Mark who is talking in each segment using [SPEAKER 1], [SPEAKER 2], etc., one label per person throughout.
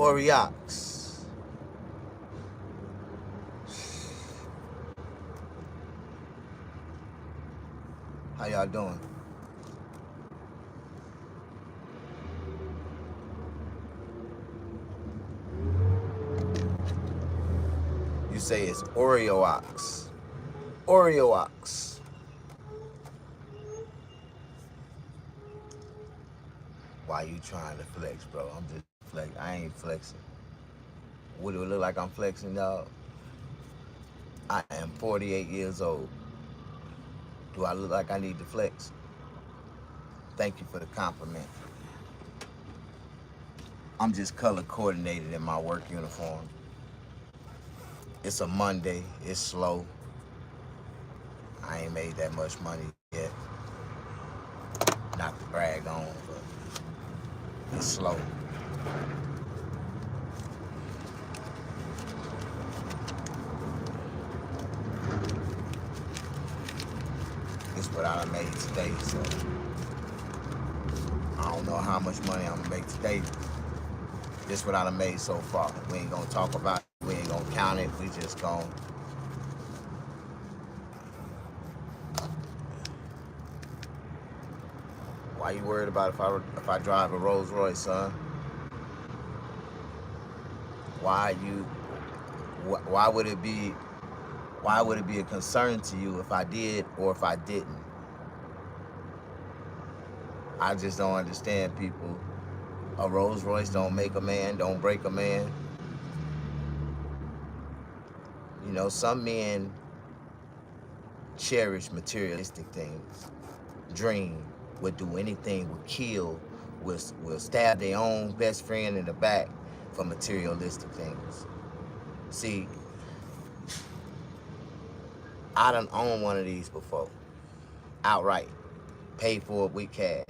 [SPEAKER 1] Oriox. How y'all doing? You say it's Oriox. Oriox. Why you trying to flex, bro? I'm just flex. I ain't flexing. What do it look like I'm flexing, dog? I am 48 years old. Do I look like I need to flex? Thank you for the compliment. I'm just color coordinated in my work uniform. It's a Monday. It's slow. I ain't made that much money yet. Not to brag on, but it's slow. It's what I done made today, so I don't know how much money I'm gonna make today. This what I done made so far. We ain't gonna talk about it. We ain't gonna count it. We just gonna. Why you worried about if I drive a Rolls Royce, son? Why you? Why would it be? Why would it be a concern to you if I did or if I didn't? I just don't understand people. A Rolls Royce don't make a man, don't break a man. You know, some men cherish materialistic things, dream, would do anything, would kill, will stab their own best friend in the back for materialistic things. See, I done owned one of these before, outright, paid for it with cash.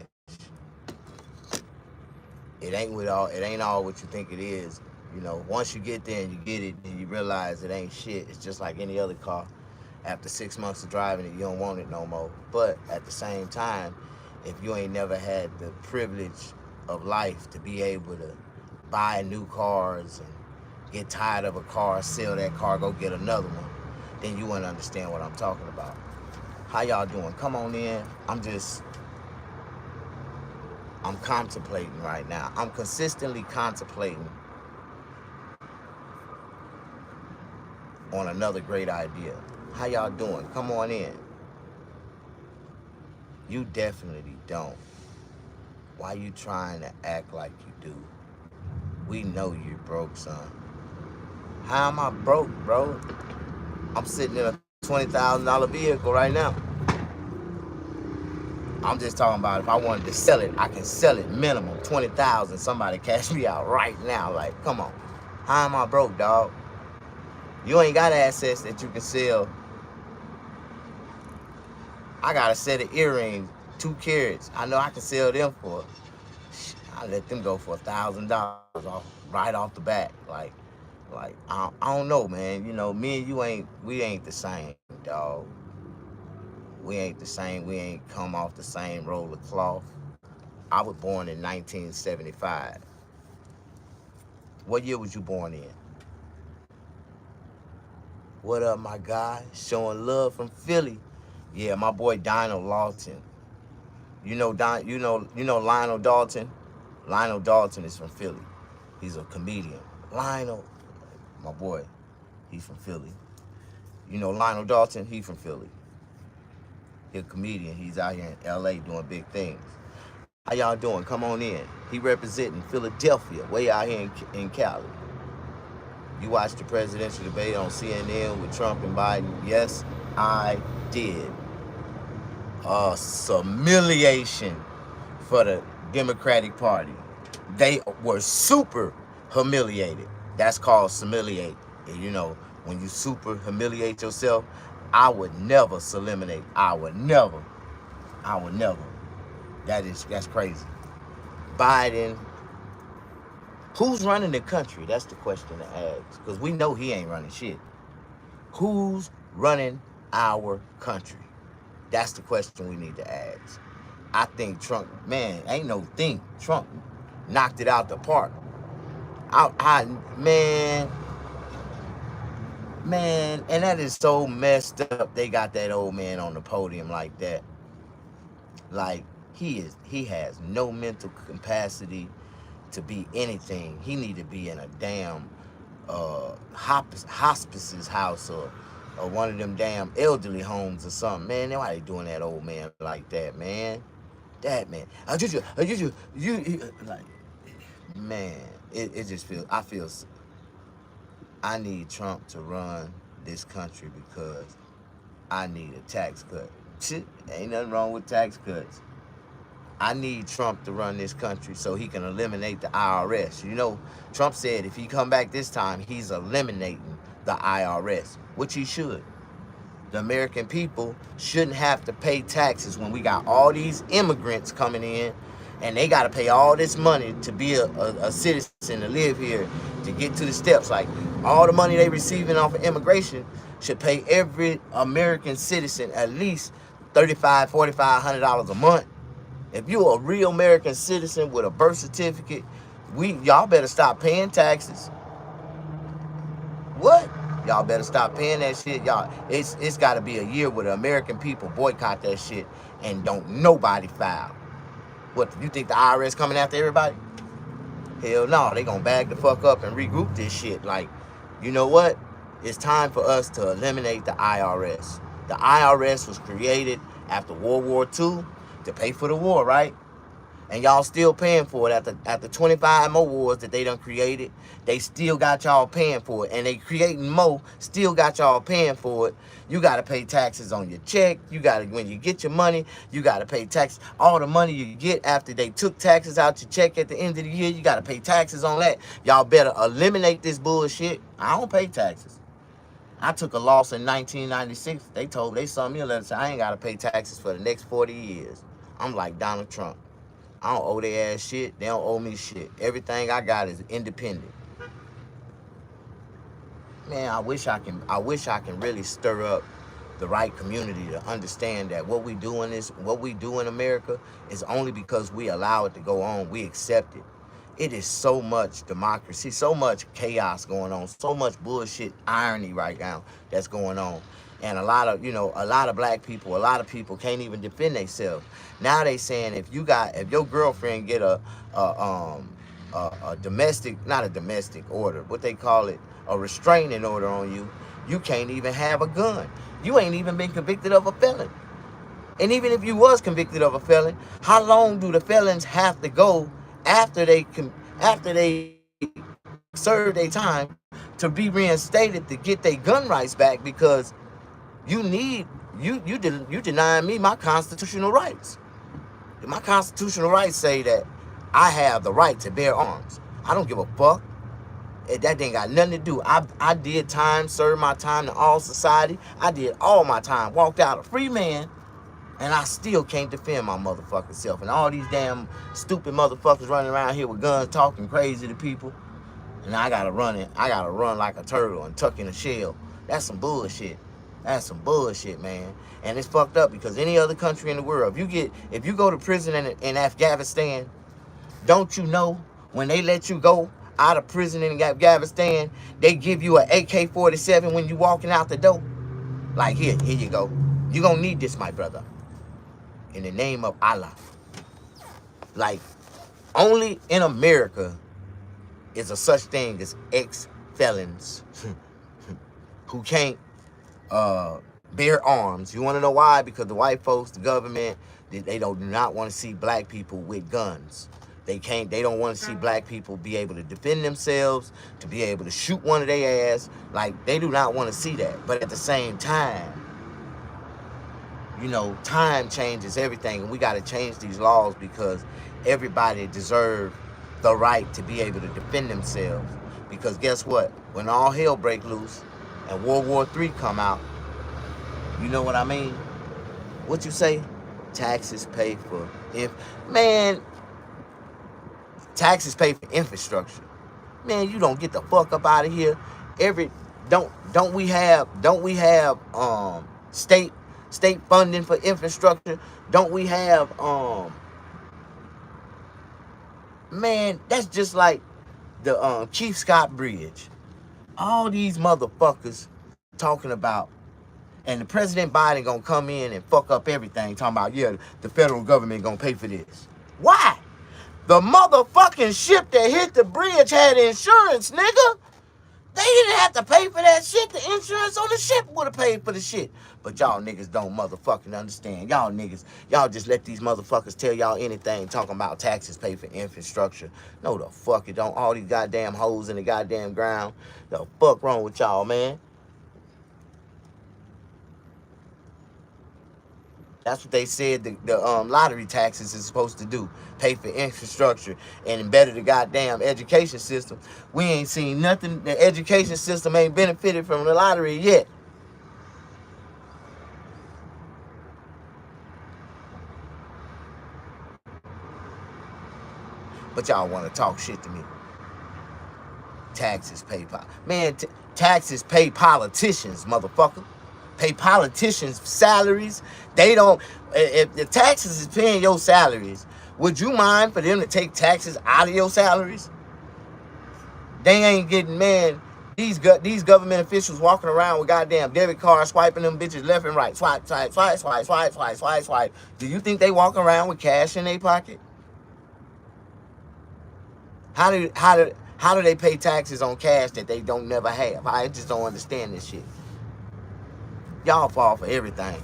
[SPEAKER 1] It ain't all what you think it is. You know, once you get there and you get it and you realize it ain't shit, it's just like any other car. After 6 months of driving it, you don't want it no more. But at the same time, if you ain't never had the privilege of life to be able to buy new cars and get tired of a car, sell that car, go get another one, then you wouldn't understand what I'm talking about. How y'all doing? Come on in. I'm contemplating right now. I'm consistently contemplating on another great idea. How y'all doing? Come on in. You definitely don't. Why you trying to act like you do? We know you're broke, son. How am I broke, bro? I'm sitting in a $20,000 vehicle right now. I'm just talking about if I wanted to sell it, I can sell it minimum 20,000. Somebody cash me out right now. Like, come on. How am I broke, dog? You ain't got assets that you can sell. I got a set of earrings, 2 carats. I know I can sell them for. I let them go for $1,000 right off the bat. Like I don't know, man. You know, me and you we ain't the same, dog. We ain't the same. We ain't come off the same roll of cloth. I was born in 1975. What year was you born in? What up, my guy? Showing love from Philly. Yeah, my boy Donald Lawton. You know Lionel Dalton? Lionel Dalton is from Philly. He's a comedian. Lionel, my boy, he's from Philly. You know Lionel Dalton? He's from Philly. He's a comedian. He's out here in LA doing big things. How y'all doing? Come on in. He representing Philadelphia, way out here in Cali. You watched the presidential debate on CNN with Trump and Biden? Yes, I did. Humiliation for the Democratic Party. They were super humiliated. That's called humiliate. And you know, when you super humiliate yourself, I would never eliminate. I would never. That's crazy. Biden, who's running the country? That's the question to ask. Because we know he ain't running shit. Who's running our country? That's the question we need to ask. I think Trump, man, ain't no thing. Trump knocked it out the park. Man, man, and that is so messed up. They got that old man on the podium like that. Like he has no mental capacity to be anything. He need to be in a damn hospice's house or one of them damn elderly homes or something. Man, why they doing that old man like that, man? That man, you like, man. It just feels. I need Trump to run this country because I need a tax cut. Ain't nothing wrong with tax cuts. I need Trump to run this country so he can eliminate the IRS. You know, Trump said if he come back this time, he's eliminating the IRS, which he should. The American people shouldn't have to pay taxes when we got all these immigrants coming in and they got to pay all this money to be a citizen, to live here, to get to the steps. Like, all the money they receiving off of immigration should pay every American citizen at least $35, $45, $100 a month. If you're a real American citizen with a birth certificate, y'all better stop paying taxes. What? Y'all better stop paying that shit. Y'all, it's got to be a year where the American people boycott that shit and don't nobody file. What, you think the IRS coming after everybody? Hell no, they gonna bag the fuck up and regroup this shit. Like, you know what? It's time for us to eliminate the IRS. The IRS was created after World War II to pay for the war, right? And y'all still paying for it after 25 more wars that they done created. They still got y'all paying for it. And they creating more, still got y'all paying for it. You got to pay taxes on your check. You got to, when you get your money, you got to pay taxes. All the money you get after they took taxes out your check at the end of the year, you got to pay taxes on that. Y'all better eliminate this bullshit. I don't pay taxes. I took a loss in 1996. They sent me a letter saying I ain't got to pay taxes for the next 40 years. I'm like Donald Trump. I don't owe their ass shit. They don't owe me shit. Everything I got is independent. Man, I wish I can really stir up the right community to understand that what we do in America is only because we allow it to go on. We accept it. It is so much democracy, so much chaos going on, so much bullshit irony right now that's going on. And a lot of black people, a lot of people can't even defend themselves. Now they saying if your girlfriend get a domestic, not a domestic order, what they call it, a restraining order on you, you can't even have a gun. You ain't even been convicted of a felon. And even if you was convicted of a felon, how long do the felons have to go after they serve their time to be reinstated to get their gun rights back? Because you denying me my constitutional rights. My constitutional rights say that I have the right to bear arms. I don't give a fuck. That ain't got nothing to do. I did time, served my time to all society. I did all my time, walked out a free man, and I still can't defend my motherfucking self. And all these damn stupid motherfuckers running around here with guns talking crazy to people. And I gotta run like a turtle and tuck in a shell. That's some bullshit. That's some bullshit, man. And it's fucked up because any other country in the world, if you go to prison in Afghanistan, don't you know when they let you go out of prison in Afghanistan, they give you an AK-47 when you walking out the door? Like, here you go. You gonna need this, my brother. In the name of Allah. Like, only in America is a such thing as ex-felons who can't bear arms. You want to know why? Because the white folks, the government, they do not want to see black people with guns. They don't want to see black people be able to defend themselves, to be able to shoot one of their ass. Like, they do not want to see that. But at the same time, time changes everything, and we got to change these laws because everybody deserves the right to be able to defend themselves. Because guess what? When all hell break loose and World War III come out, you know what I mean? What you say? Taxes pay for taxes pay for infrastructure. Man, you don't get the fuck up out of here. Don't we have state funding for infrastructure? Don't we have man, that's just like the Chief Scott Bridge. All these motherfuckers talking about, and the President Biden gonna come in and fuck up everything, talking about, yeah, the federal government gonna pay for this. Why? The motherfucking ship that hit the bridge had insurance, nigga. They didn't have to pay for that shit. The insurance on the ship would have paid for the shit. But y'all niggas don't motherfucking understand. Y'all niggas, y'all just let these motherfuckers tell y'all anything talking about taxes pay for infrastructure. No, the fuck it don't. All these goddamn holes in the goddamn ground. The fuck wrong with y'all, man? That's what they said the lottery taxes is supposed to do. Pay for infrastructure and better the goddamn education system. We ain't seen nothing. The education system ain't benefited from the lottery yet. But y'all want to talk shit to me. Taxes pay, man, taxes pay politicians, motherfucker. Pay politicians salaries. They don't, if the taxes is paying your salaries, would you mind for them to take taxes out of your salaries? They ain't getting, man, these government officials walking around with goddamn debit cards, swiping them bitches left and right. Swipe, swipe, swipe, swipe, swipe, swipe, swipe, swipe. Do you think they walk around with cash in their pocket? How do they pay taxes on cash that they don't never have? I just don't understand this shit. Y'all fall for everything.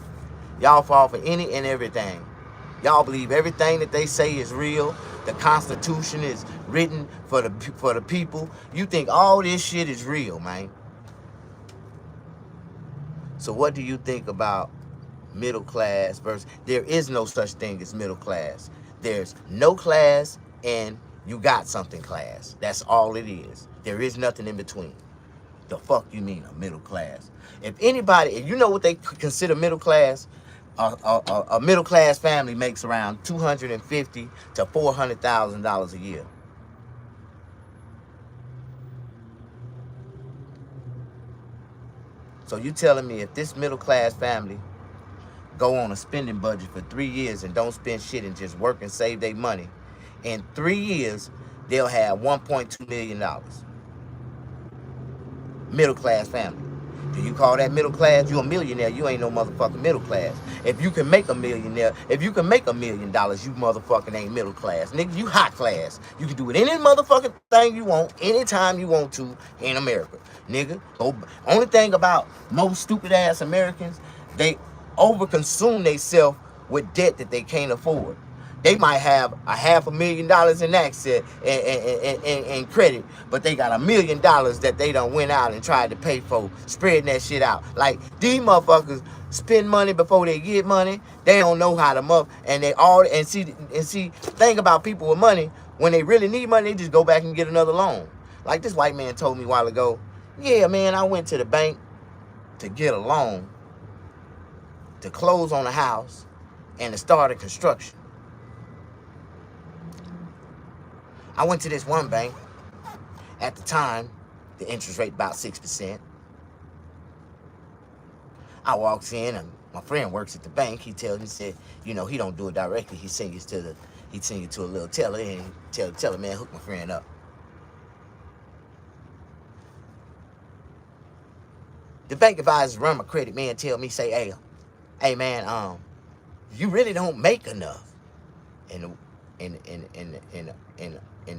[SPEAKER 1] Y'all fall for any and everything. Y'all believe everything that they say is real. The Constitution is written for the people. You think all this shit is real, man. So what do you think about middle class versus... There is no such thing as middle class. There's no class and you got something class. That's all it is. There is nothing in between. The fuck you mean a middle class? If anybody, if you know what they consider middle class, a middle class family makes around $250,000 to $400,000 a year. So you telling me if this middle class family go on a spending budget for 3 years and don't spend shit and just work and save their money, in 3 years they'll have $1.2 million. Middle class family. Do you call that middle class? You a millionaire. You ain't no motherfucking middle class. If you can make a millionaire, if you can make $1 million, you motherfucking ain't middle class. Nigga, you high class. You can do it any motherfucking thing you want, anytime you want to in America. Nigga, only thing about most stupid ass Americans, they overconsume themselves with debt that they can't afford. They might have $500,000 in asset and credit, but they got $1 million that they done went out and tried to pay for, spreading that shit out. Like, these motherfuckers spend money before they get money. They don't know how to see, thing about people with money, when they really need money, they just go back and get another loan. Like this white man told me a while ago, yeah, man, I went to the bank to get a loan to close on a house and to start a construction. I went to this one bank. At the time, the interest rate about 6%. I walks in and my friend works at the bank. He said, you know, he don't do it directly. He send you to a little teller and tell the man, hook my friend up. The bank advisors run my credit, man, tell me, say, hey man, you really don't make enough. And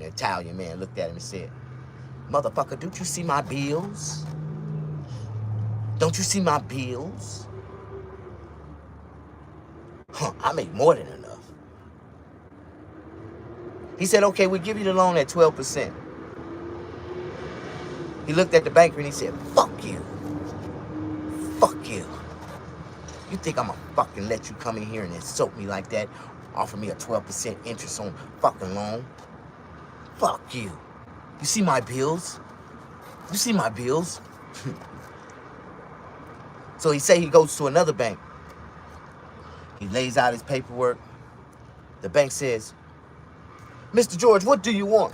[SPEAKER 1] the Italian man looked at him and said, motherfucker, don't you see my bills? Don't you see my bills? I make more than enough. He said, okay, we'll give you the loan at 12%. He looked at the banker and he said, fuck you. Fuck you. You think I'm gonna fucking let you come in here and insult me like that? Offer me a 12% interest on fucking loan? Fuck you. You see my bills? You see my bills? So he say he goes to another bank. He lays out his paperwork. The bank says, Mr. George, what do you want?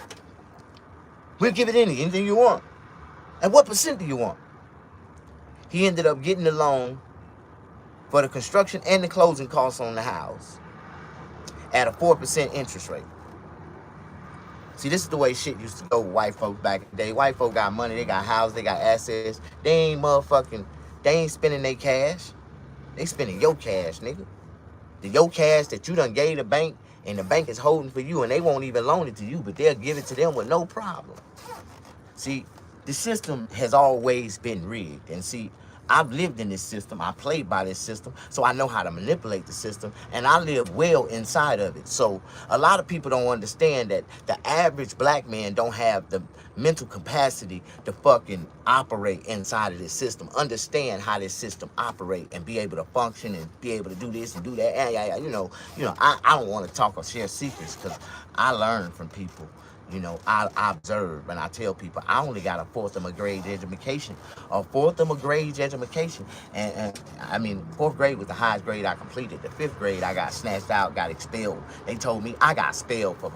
[SPEAKER 1] We'll give it anything you want. And what percent do you want? He ended up getting the loan for the construction and the closing costs on the house at a 4% interest rate. See, this is the way shit used to go with white folks back in the day. White folk got money, they got houses, they got assets. They ain't spending their cash. They spending your cash, nigga. Your cash that you done gave the bank, and the bank is holding for you, and they won't even loan it to you, but they'll give it to them with no problem. See, the system has always been rigged. And see, I've lived in this system. I played by this system, so I know how to manipulate the system, and I live well inside of it. So a lot of people don't understand that the average black man don't have the mental capacity to fucking operate inside of this system, understand how this system operate, and be able to function and be able to do this and do that. Yeah. I don't want to talk or share secrets because I learn from people. I observe and I tell people I only got a fourth of a grade education. And I mean, fourth grade was the highest grade I completed. The fifth grade, I got snatched out, got expelled. They told me I got expelled for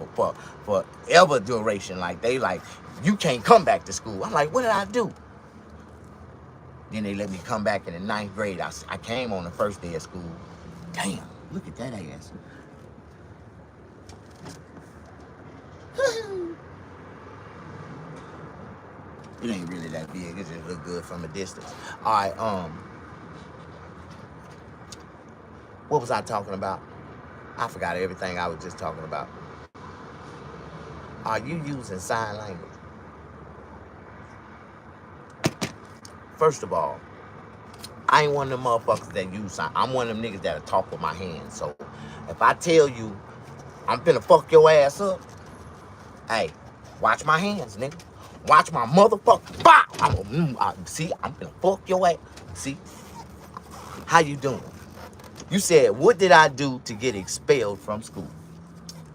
[SPEAKER 1] ever duration. Like, you can't come back to school. I'm like, what did I do? Then they let me come back in the ninth grade. I came on the first day of school. Damn, look at that ass. It ain't really that big. It just look good from a distance. All right. What was I talking about? I forgot everything I was just talking about. Are you using sign language? First of all, I ain't one of them motherfuckers that use sign. I'm one of them niggas that'll talk with my hands. So if I tell you I'm finna fuck your ass up, hey, watch my hands, nigga. Watch my motherfucking bow. See, I'm gonna fuck your ass. See? How you doing? You said, what did I do to get expelled from school?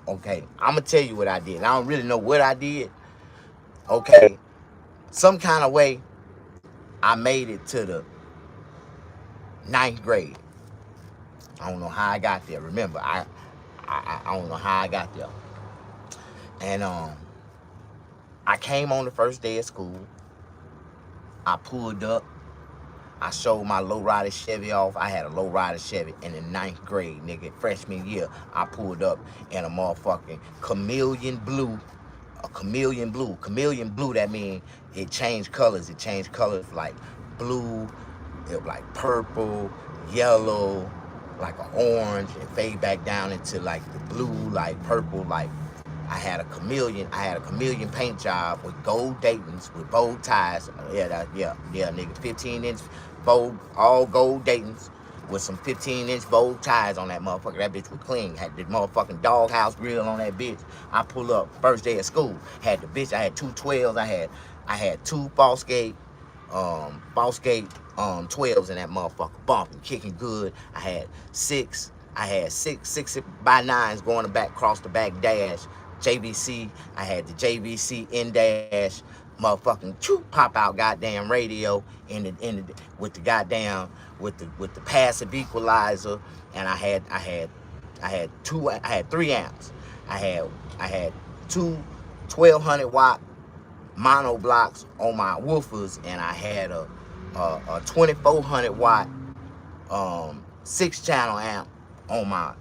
[SPEAKER 1] Okay, I'm gonna tell you what I did. I don't really know what I did. Okay, some kind of way, I made it to the ninth grade. I don't know how I got there. Remember, I don't know how I got there. And I came on the first day of school. I pulled up. I showed my lowrider Chevy off. I had a lowrider Chevy in the ninth grade, nigga. Freshman year, I pulled up in a motherfucking chameleon blue. A chameleon blue. Chameleon blue, that means it changed colors. It changed colors like blue, it was like purple, yellow, like an orange, and fade back down into like the blue, like purple, like I had a chameleon paint job with gold Daytons with bold ties. Yeah, nigga, 15-inch bold, all gold Daytons with some 15-inch bold ties on that motherfucker. That bitch was clean. Had the motherfucking doghouse grill on that bitch. I pull up first day of school. I had two 12s. I had two Fosgate 12s in that motherfucker, bumping, kicking good. I had six by 9s going across the back dash. JVC, I had the JVC in dash, motherfucking pop out goddamn radio with the goddamn with the passive equalizer, and I had 3 amps. I had two 1200 watt mono blocks on my woofers, and I had a 2400 watt 6-channel amp on my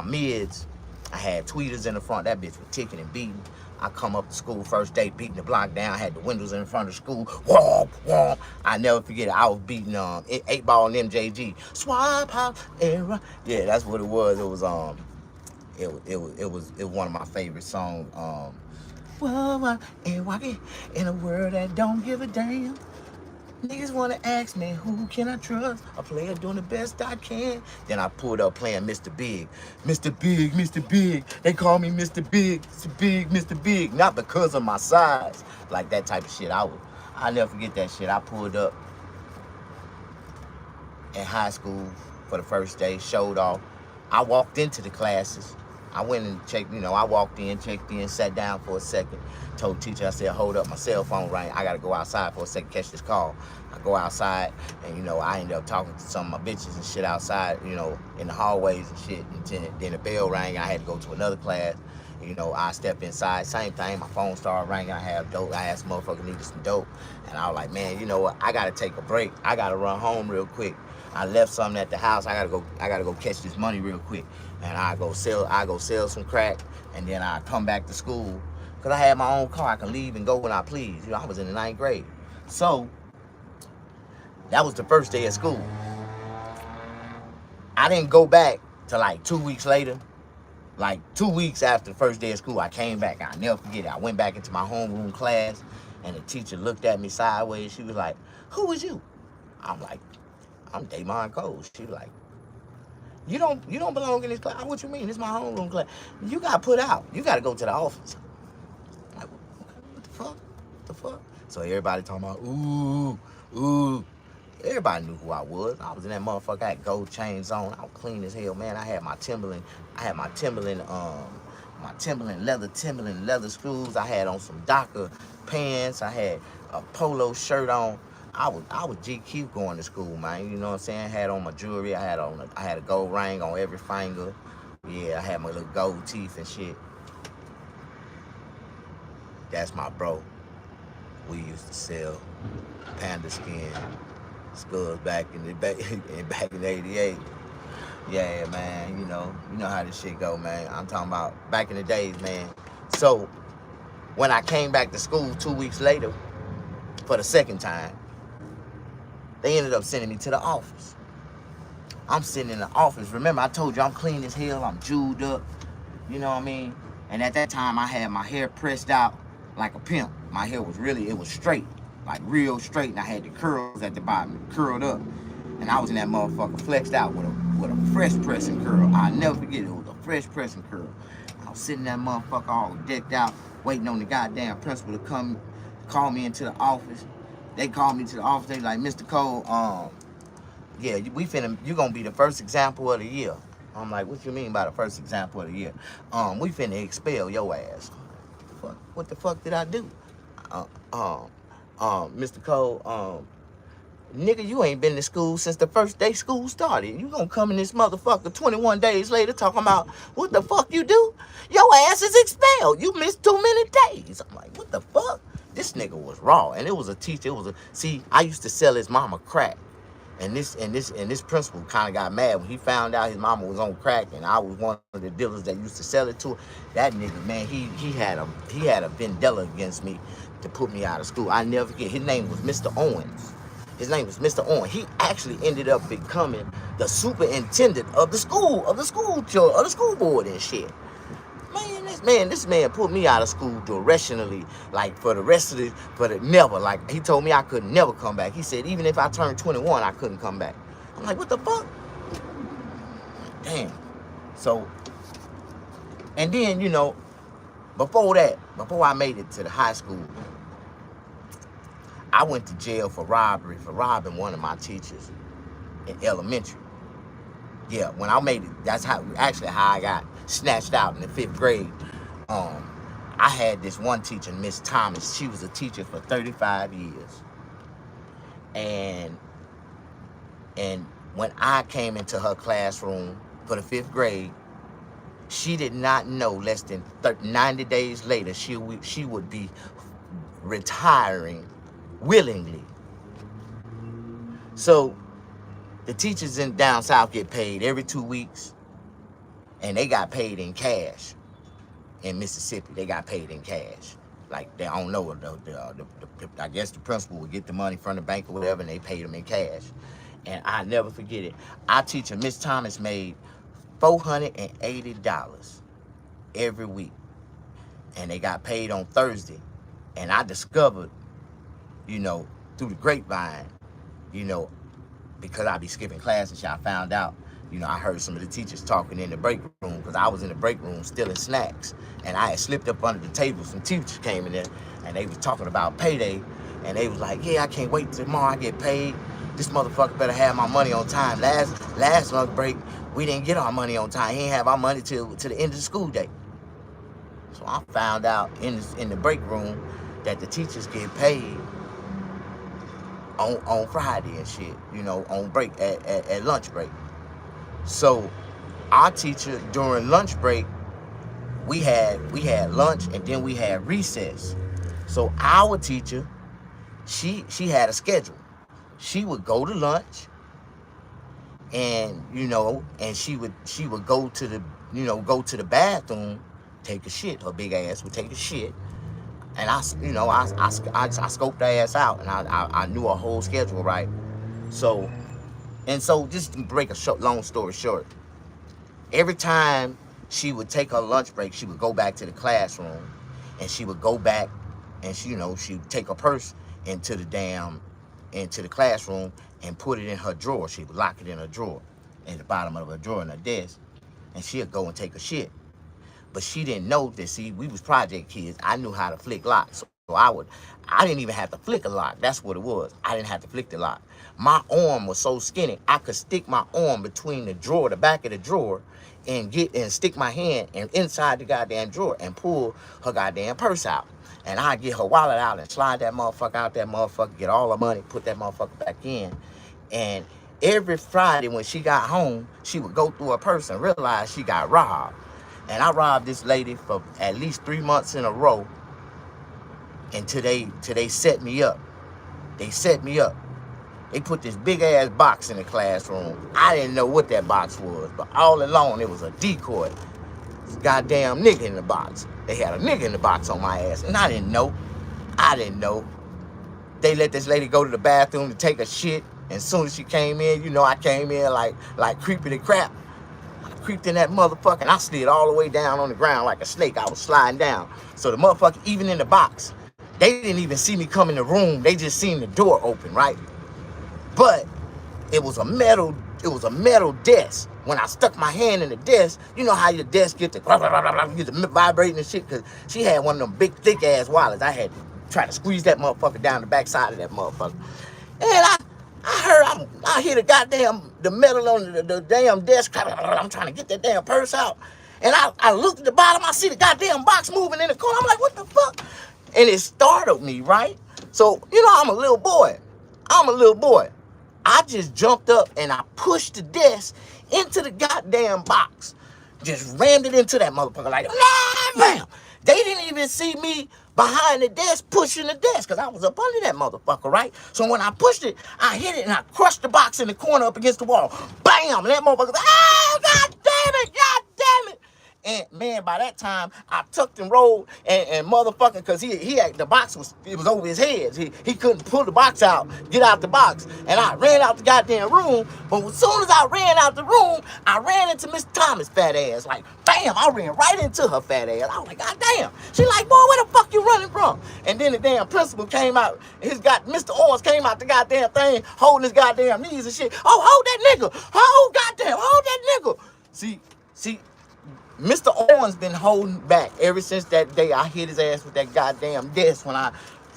[SPEAKER 1] mids. I had tweeters in the front. That bitch was ticking and beating. I come up to school first day, beating the block down. I had the windows in front of the school. Womp, womp. I never forget it. I was beating 8-ball and MJG. Swap out era. Yeah, that's what it was. It was it was one of my favorite songs. Well, in a world that don't give a damn. Niggas wanna ask me, who can I trust? A player doing the best I can. Then I pulled up playing Mr. Big. Mr. Big, Mr. Big. They call me Mr. Big, Mr. Big, Mr. Big. Not because of my size. Like that type of shit. I'll never forget that shit. I pulled up in high school for the first day, showed off. I walked into the classes. I went and checked, I walked in, checked in, sat down for a second, told the teacher, I said, hold up, my cell phone rang. I got to go outside for a second, catch this call. I go outside, and, I ended up talking to some of my bitches and shit outside, in the hallways and shit. And then the bell rang. I had to go to another class. I stepped inside, same thing. My phone started ringing. I have dope. I asked motherfucker needed some dope. And I was like, man, you know what? I got to take a break. I got to run home real quick. I left something at the house. I gotta go catch this money real quick. And I go sell some crack, and then I come back to school, Because I had my own car. I could leave and go when I please. You know, I was in the 9th grade. So, that was the first day of school. I didn't go back till like 2 weeks later. Like 2 weeks after the first day of school, I came back. I'll never forget it. I went back into my homeroom class, and the teacher looked at me sideways. She was like, "Who is you?" I'm like, "I'm Damon Cole." She was like, you don't belong in this class." "What you mean? This is my homeroom class." "You got put out. You got to go to the office." I'm like, okay, what the fuck? What the fuck? So everybody talking about, ooh. Everybody knew who I was. I was in that motherfucker. I had gold chains on. I was clean as hell, man. I had my Timberland leather shoes. I had on some Docker pants. I had a polo shirt on. I was GQ going to school, man. You know what I'm saying? I had on my jewelry. I had a gold ring on every finger. Yeah, I had my little gold teeth and shit. That's my bro. We used to sell panda skin skulls back in '88. Yeah, man. You know how this shit go, man. I'm talking about back in the days, man. So when I came back to school 2 weeks later for the second time, they ended up sending me to the office. I'm sitting in the office. Remember, I told you I'm clean as hell. I'm jeweled up. You know what I mean? And at that time, I had my hair pressed out like a pimp. My hair was it was straight, like real straight, and I had the curls at the bottom, curled up. And I was in that motherfucker flexed out with a fresh pressing curl. I'll never forget it. It was a fresh pressing curl. I was sitting in that motherfucker all decked out, waiting on the goddamn principal to come call me into the office. They called me to the office. They like, "Mr. Cole, yeah, you gonna be the first example of the year." I'm like, "What you mean by the first example of the year?" "We finna expel your ass." What the fuck did I do? "Mr. Cole, nigga, you ain't been to school since the first day school started. You gonna come in this motherfucker 21 days later talking about what the fuck you do? Your ass is expelled. You missed too many days." I'm like, what the fuck? This nigga was raw. And it was a teacher. See, I used to sell his mama crack. And this principal kind of got mad when he found out his mama was on crack, and I was one of the dealers that used to sell it to her. That nigga, man, he had a vendetta against me to put me out of school. I never forget. His name was Mr. Owens. His name was Mr. Owens. He actually ended up becoming the superintendent of the school board and shit. This man put me out of school directionally, like for never. Like, he told me I could never come back. He said even if I turned 21, I couldn't come back. I'm like, what the fuck? Damn. So, and then, before I made it to the high school, I went to jail for robbery, for robbing one of my teachers in elementary. Yeah, when I made it, that's how I got snatched out in the 5th grade. I had this one teacher, Miss Thomas. She was a teacher for 35 years. And when I came into her classroom for the 5th grade, she did not know less than 90 days later she would be retiring willingly. So the teachers in down south get paid every 2 weeks, and they got paid in cash. In Mississippi, they got paid in cash. Like, they don't know, I guess the principal would get the money from the bank or whatever, and they paid them in cash. And I never forget it. Our teacher, Miss Thomas, made $480 every week, and they got paid on Thursday. And I discovered, through the grapevine, because I be skipping class and shit, I found out, I heard some of the teachers talking in the break room, because I was in the break room stealing snacks, and I had slipped up under the table. Some teachers came in there, and they was talking about payday, and they was like, "Yeah, I can't wait till tomorrow I get paid. This motherfucker better have my money on time. Last month break, we didn't get our money on time. He ain't have our money till the end of the school day." So I found out in the break room that the teachers get paid on Friday and shit, on break, at lunch break. So our teacher, during lunch break, we had lunch, and then we had recess. So our teacher, she had a schedule. She would go to lunch, and and she would go to the bathroom, take a shit. Her big ass would take a shit, And I scoped her ass out, and I knew her whole schedule, right? So, just to break a long story short, every time she would take her lunch break, she would go back to the classroom, and she would go back, and she would take her purse into the classroom and put it in her drawer. She would lock it in her drawer, at the bottom of her drawer in her desk, and she'd go and take a shit. But she didn't know that, see, we was project kids. I knew how to flick locks. So I didn't even have to flick a lock. That's what it was. I didn't have to flick the lock. My arm was so skinny, I could stick my arm between the drawer, the back of the drawer, and stick my hand inside the goddamn drawer and pull her goddamn purse out. And I'd get her wallet out and slide that motherfucker out, get all her money, put that motherfucker back in. And every Friday when she got home, she would go through her purse and realize she got robbed. And I robbed this lady for at least 3 months in a row until they set me up. They set me up. They put this big ass box in the classroom. I didn't know what that box was, but all along it was a decoy. This goddamn nigga in the box. They had a nigga in the box on my ass, and I didn't know. They let this lady go to the bathroom to take a shit, and as soon as she came in, I came in like creepy to crap. Creeped in that motherfucker, and I slid all the way down on the ground like a snake. I was sliding down. So the motherfucker, even in the box, they didn't even see me come in the room. They just seen the door open, right? But it was a metal desk. When I stuck my hand in the desk, you know how your desk get to vibrating and shit? Because she had one of them big, thick ass wallets. I had to try to squeeze that motherfucker down the back side of that motherfucker. And I hear the metal on the damn desk. I'm trying to get that damn purse out. And I looked at the bottom. I see the goddamn box moving in the corner. I'm like, what the fuck? And it startled me, right? So, I'm a little boy. I just jumped up and I pushed the desk into the goddamn box. Just rammed it into that motherfucker like, bam! They didn't even see me behind the desk pushing the desk because I was up under that motherfucker, right? So when I pushed it, I hit it and I crushed the box in the corner up against the wall. Bam! And that motherfucker, oh, God damn it! And man, by that time, I tucked and rolled and motherfucking, because he had, the box was over his head. He couldn't pull the box out, get out the box. And I ran out the goddamn room. But as soon as I ran out the room, I ran into Miss Thomas' fat ass. Like, bam, I ran right into her fat ass. I was like, God damn. She like, boy, where the fuck you running from? And then the damn principal came out. Mr. Owens came out the goddamn thing, holding his goddamn knees and shit. Oh, hold that nigga. Hold that nigga. See, Mr. Owens been holding back ever since that day I hit his ass with that goddamn desk when I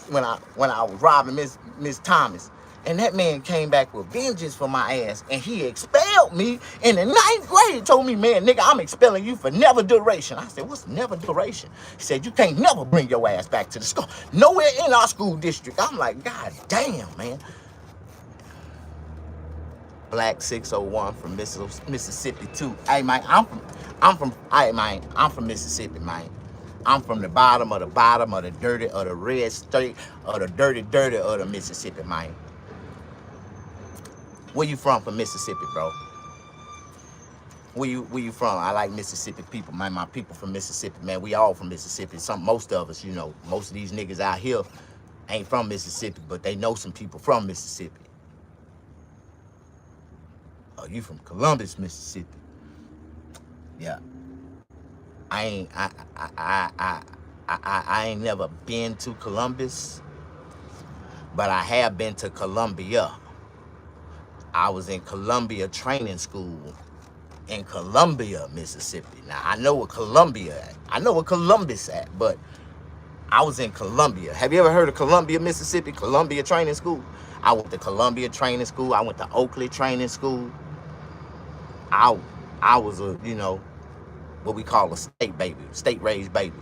[SPEAKER 1] was robbing Miss Thomas. And that man came back with vengeance for my ass, and he expelled me in the 9th grade. He told me, man, nigga, I'm expelling you for never duration. I said, what's never duration? He said, you can't never bring your ass back to the school. Nowhere in our school district. I'm like, God damn, man. Black 601 from Mississippi too. Hey man, I'm from Mississippi, man. I'm from the bottom of the dirty of the red state of the dirty of the Mississippi, man. Where you from Mississippi, bro? Where you from? I like Mississippi people, man. My people from Mississippi, man. We all from Mississippi. Most of us, most of these niggas out here ain't from Mississippi, but they know some people from Mississippi. Oh, you from Columbus, Mississippi? Yeah. I ain't never been to Columbus, but I have been to Columbia. I was in Columbia training school in Columbia, Mississippi. Now I know where Columbia at. I know where Columbus at, but I was in Columbia. Have you ever heard of Columbia, Mississippi? Columbia training school? I went to Columbia training school. I went to Oakley training school. I was a, what we call a state baby, state-raised baby.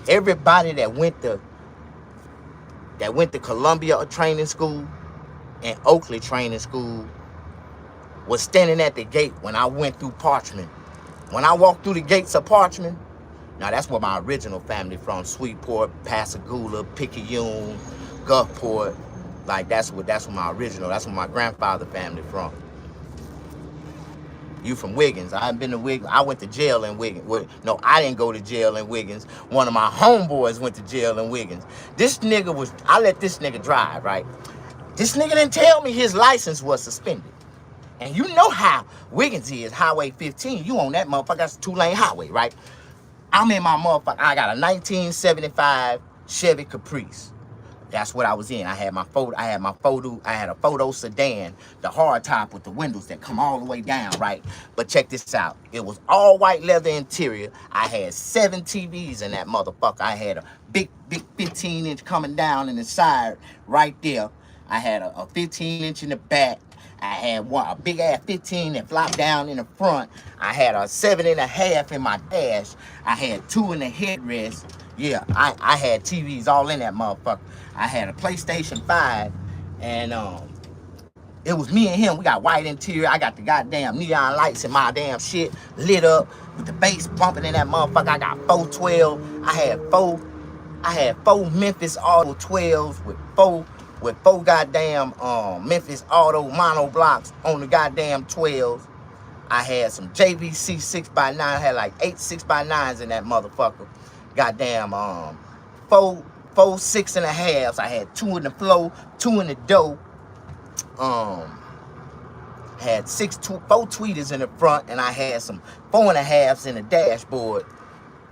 [SPEAKER 1] Everybody that went to Columbia training school and Oakley training school was standing at the gate when I went through Parchman. When I walked through the gates of Parchman, now that's where my original family from, Sweetport, Pascagoula, Picayune, Gulfport. Like that's where my grandfather family from. You from Wiggins. I haven't been to Wiggins. I went to jail in Wiggins. No, I didn't go to jail in Wiggins. One of my homeboys went to jail in Wiggins. This nigga was, I let this nigga drive, right? This nigga didn't tell me his license was suspended. And you know how Wiggins is, Highway 15. You on that motherfucker, that's a 2-lane highway, right? I'm in my motherfucker, I got a 1975 Chevy Caprice. That's what I was in. I had a photo sedan, the hard top with the windows that come all the way down, right? But check this out. It was all white leather interior. I had 7 TVs in that motherfucker. I had a big 15-inch coming down in the side right there. I had a 15-inch in the back. I had a big ass 15 that flopped down in the front. I had a 7.5 in my dash. I had 2 in the headrest. Yeah, I had TVs all in that motherfucker. I had a PlayStation 5, and it was me and him. We got white interior. I got the goddamn neon lights in my damn shit lit up with the bass bumping in that motherfucker. I got 412. I had four Memphis Auto 12s with four goddamn Memphis Auto mono blocks on the goddamn 12s. I had some JVC 6x9. I had like 8 6x9s in that motherfucker. Goddamn, 4 6.5s. I had 2 in the flow, 2 in the dough. Had 4 tweeters in the front, and I had some 4.5s in the dashboard.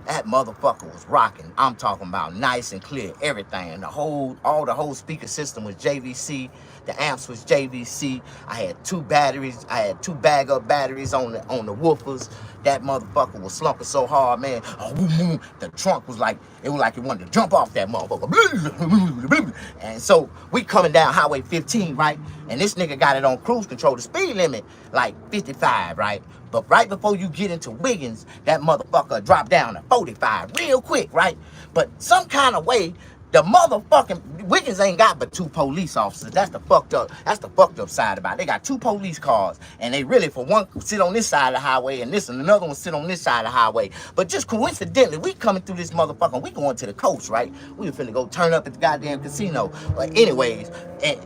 [SPEAKER 1] That motherfucker was rocking. I'm talking about nice and clear, everything. The whole speaker system was JVC. The amps was JVC. I had 2 batteries. I had 2 bag-up batteries on the woofers. That motherfucker was slumping so hard, man. The trunk was like, it wanted to jump off that motherfucker. And so we coming down Highway 15, right? And this nigga got it on cruise control. The speed limit, like 55, right? But right before you get into Wiggins, that motherfucker dropped down to 45 real quick, right? But some kind of way, the motherfucking Wiggins ain't got but 2 police officers. That's the fucked up side about it. They got 2 police cars, and they really, for one, sit on this side of the highway, and another one sit on this side of the highway. But just coincidentally, we coming through this motherfucker, we going to the coast, right? We finna go turn up at the goddamn casino. But anyways, and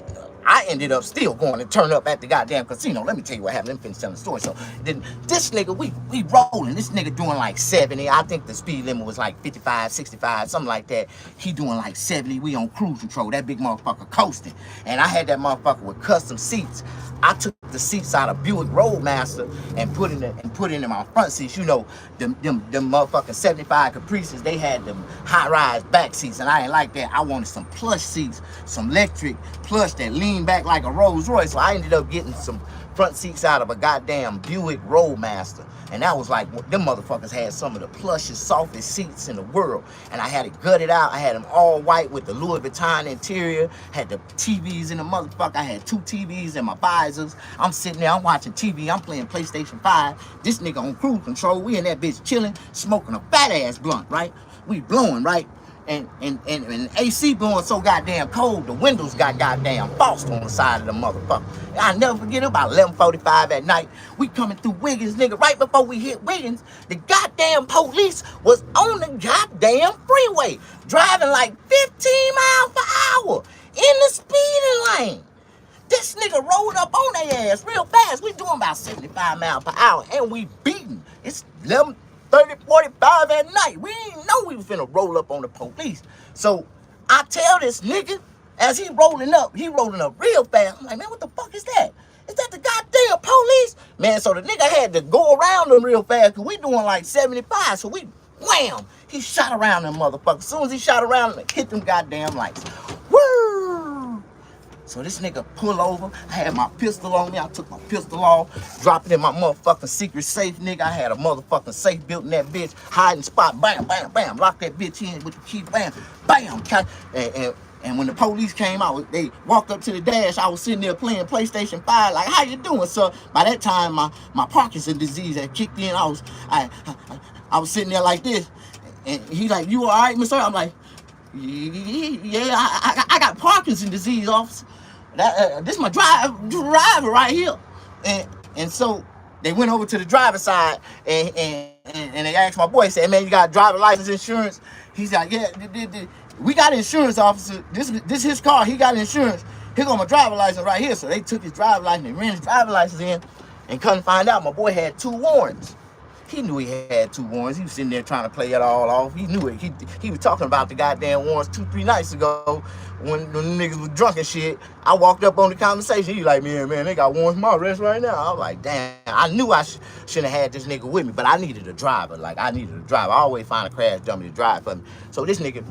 [SPEAKER 1] I ended up still going to turn up at the goddamn casino. Let me tell you what happened. Let me finish telling the story. So then this nigga, we rolling. This nigga doing like 70. I think the speed limit was like 55, 65, something like that. He doing like 70. We on cruise control. That big motherfucker coasting. And I had that motherfucker with custom seats. I took the seats out of Buick Roadmaster and put in my front seats. You know, them motherfucking 75 Caprices, they had them high-rise back seats, and I ain't like that. I wanted some plush seats, some electric plush that lean back like a Rolls Royce. So I ended up getting some front seats out of a goddamn Buick Roadmaster. And that was like, them motherfuckers had some of the plushest, softest seats in the world. And I had it gutted out. I had them all white with the Louis Vuitton interior. Had the TVs in the motherfucker. I had 2 TVs in my visors. I'm sitting there, I'm watching TV. I'm playing PlayStation 5. This nigga on cruise control. We in that bitch chilling, smoking a fat ass blunt, right? We blowing, right? And AC blowing so goddamn cold, the windows got goddamn frosted on the side of the motherfucker. I'll never forget it, about 11:45 at night. We coming through Wiggins, nigga. Right before we hit Wiggins, the goddamn police was on the goddamn freeway, driving like 15 miles per hour in the speeding lane. This nigga rolled up on their ass real fast. We doing about 75 miles per hour, and we beating. It's 11:30, 45 at night. We didn't know we was finna roll up on the police. So I tell this nigga, as he rolling up real fast. I'm like, man, what the fuck is that? Is that the goddamn police? Man, so the nigga had to go around them real fast, because we doing like 75. So we, wham, he shot around them motherfuckers. As soon as he shot around them, hit them goddamn lights. Woo! So this nigga pull over. I had my pistol on me. I took my pistol off, dropped it in my motherfucking secret safe, nigga. I had a motherfucking safe built in that bitch, hiding spot, bam, bam, bam. Lock that bitch in with the key, bam, bam. And when the police came out, they walked up to the dash. I was sitting there playing PlayStation 5, like, how you doing, sir? By that time, my Parkinson's disease had kicked in. I was sitting there like this. And he like, you all right, mister? I'm like, yeah, I got Parkinson's disease, officer. This is my driver right here. And so they went over to the driver's side and they asked my boy, said, man, you got driver license insurance? He's like, yeah, we got insurance, officer. This his car, he got insurance. Here go my driver license right here. So they took his driver license, they ran his driver license in, And couldn't find out my boy had 2 warrants. He knew he had 2 warrants. He was sitting there trying to play it all off. He knew it. He was talking about the goddamn warrants 2-3 nights ago when the niggas was drunk and shit. I walked up on the conversation. He like, man, they got warrants for my arrest right now. I was like, damn. I knew I shouldn't have had this nigga with me, but I needed a driver. Like, I needed a driver. I always find a crash dummy to drive for me. So this nigga,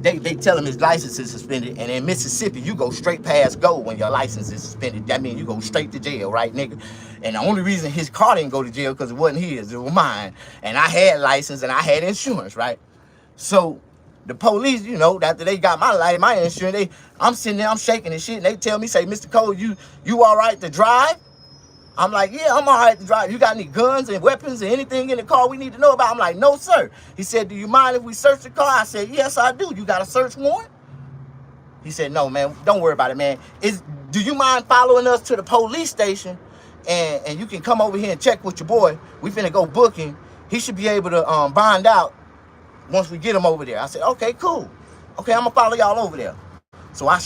[SPEAKER 1] they tell him his license is suspended, and in Mississippi, you go straight past go when your license is suspended. That means you go straight to jail, right, nigga? And the only reason his car didn't go to jail because it wasn't his, it was mine. And I had license and I had insurance, right? So the police, you know, after they got my insurance, I'm sitting there, I'm shaking and shit, and they tell me, say, Mr. Cole, you all right to drive? I'm like, yeah, I'm all right to drive. You got any guns and weapons or anything in the car we need to know about? I'm like, no, sir. He said, do you mind if we search the car? I said, yes, I do. You got a search warrant? He said, no, man, don't worry about it, man. Do you mind following us to the police station? And you can come over here and check with your boy. We finna go book him. He should be able to bond out once we get him over there. I said, okay, cool. Okay, I'm gonna follow y'all over there. So I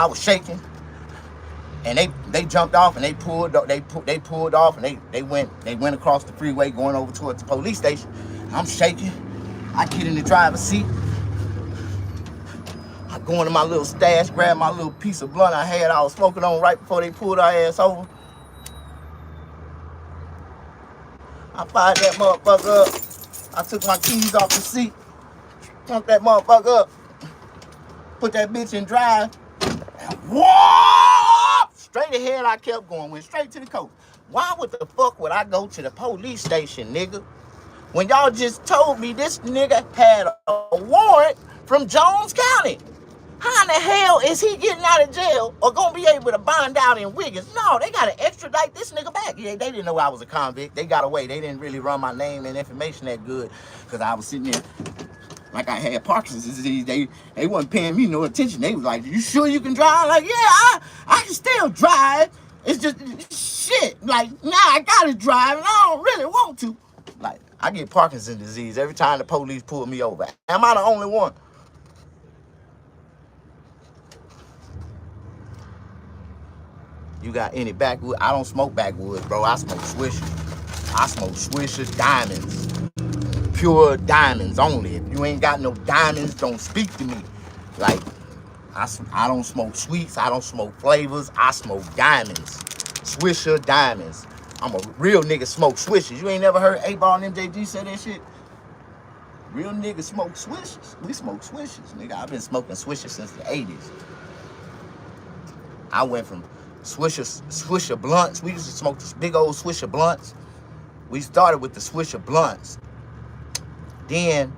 [SPEAKER 1] was shaking. And they jumped off and they pulled off and they went across the freeway going over towards the police station. I'm shaking. I get in the driver's seat. I go into my little stash, grab my little piece of blunt I was smoking on right before they pulled our ass over. I fired that motherfucker up. I took my keys off the seat, pumped that motherfucker up, put that bitch in drive, and whoop! Straight ahead I kept going, went straight to the coast. Why the fuck would I go to the police station, nigga? When y'all just told me this nigga had a warrant from Jones County. How in the hell is he getting out of jail or gonna be able to bond out in Wiggins? No, they gotta extradite this nigga back. Yeah, they didn't know I was a convict. They got away. They didn't really run my name and information that good because I was sitting there like I had Parkinson's disease. They wasn't paying me no attention. They was like, you sure you can drive? I'm like, yeah, I can still drive. It's just shit. Like, nah, I gotta drive and I don't really want to. Like, I get Parkinson's disease every time the police pull me over. Am I the only one? You got any backwood? I don't smoke backwoods, bro. I smoke swishers. I smoke swishers, diamonds. Pure diamonds only. If you ain't got no diamonds, don't speak to me. Like, I don't smoke sweets. I don't smoke flavors. I smoke diamonds. Swisher diamonds. I'm a real nigga smoke swishers. You ain't never heard 8-Ball and MJG say that shit? Real niggas smoke swishers. We smoke swishers, nigga. I've been smoking swishers since the 80s. I went from Swisher blunts. We used to smoke this big old Swisher blunts. We started with the Swisher blunts. Then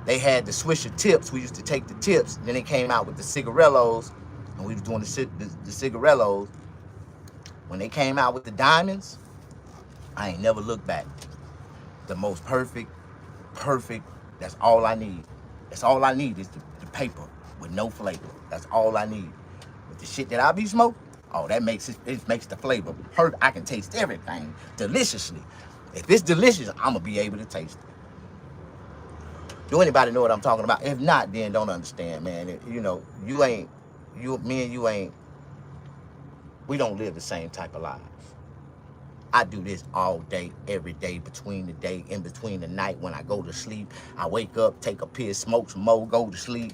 [SPEAKER 1] they had the Swisher tips. We used to take the tips. Then they came out with the cigarellos, and we was doing the cigarellos. When they came out with the diamonds, I ain't never looked back. The most perfect. That's all I need. That's all I need is the paper with no flavor. That's all I need. With the shit that I be smoking, oh, it makes the flavor perfect. I can taste everything deliciously. If it's delicious, I'm gonna be able to taste it. Do anybody know what I'm talking about? If not, then don't understand, man. You know, me and you ain't, we don't live the same type of lives. I do this all day, every day, between the day, in between the night. When I go to sleep, I wake up, take a piss, smoke some more, go to sleep.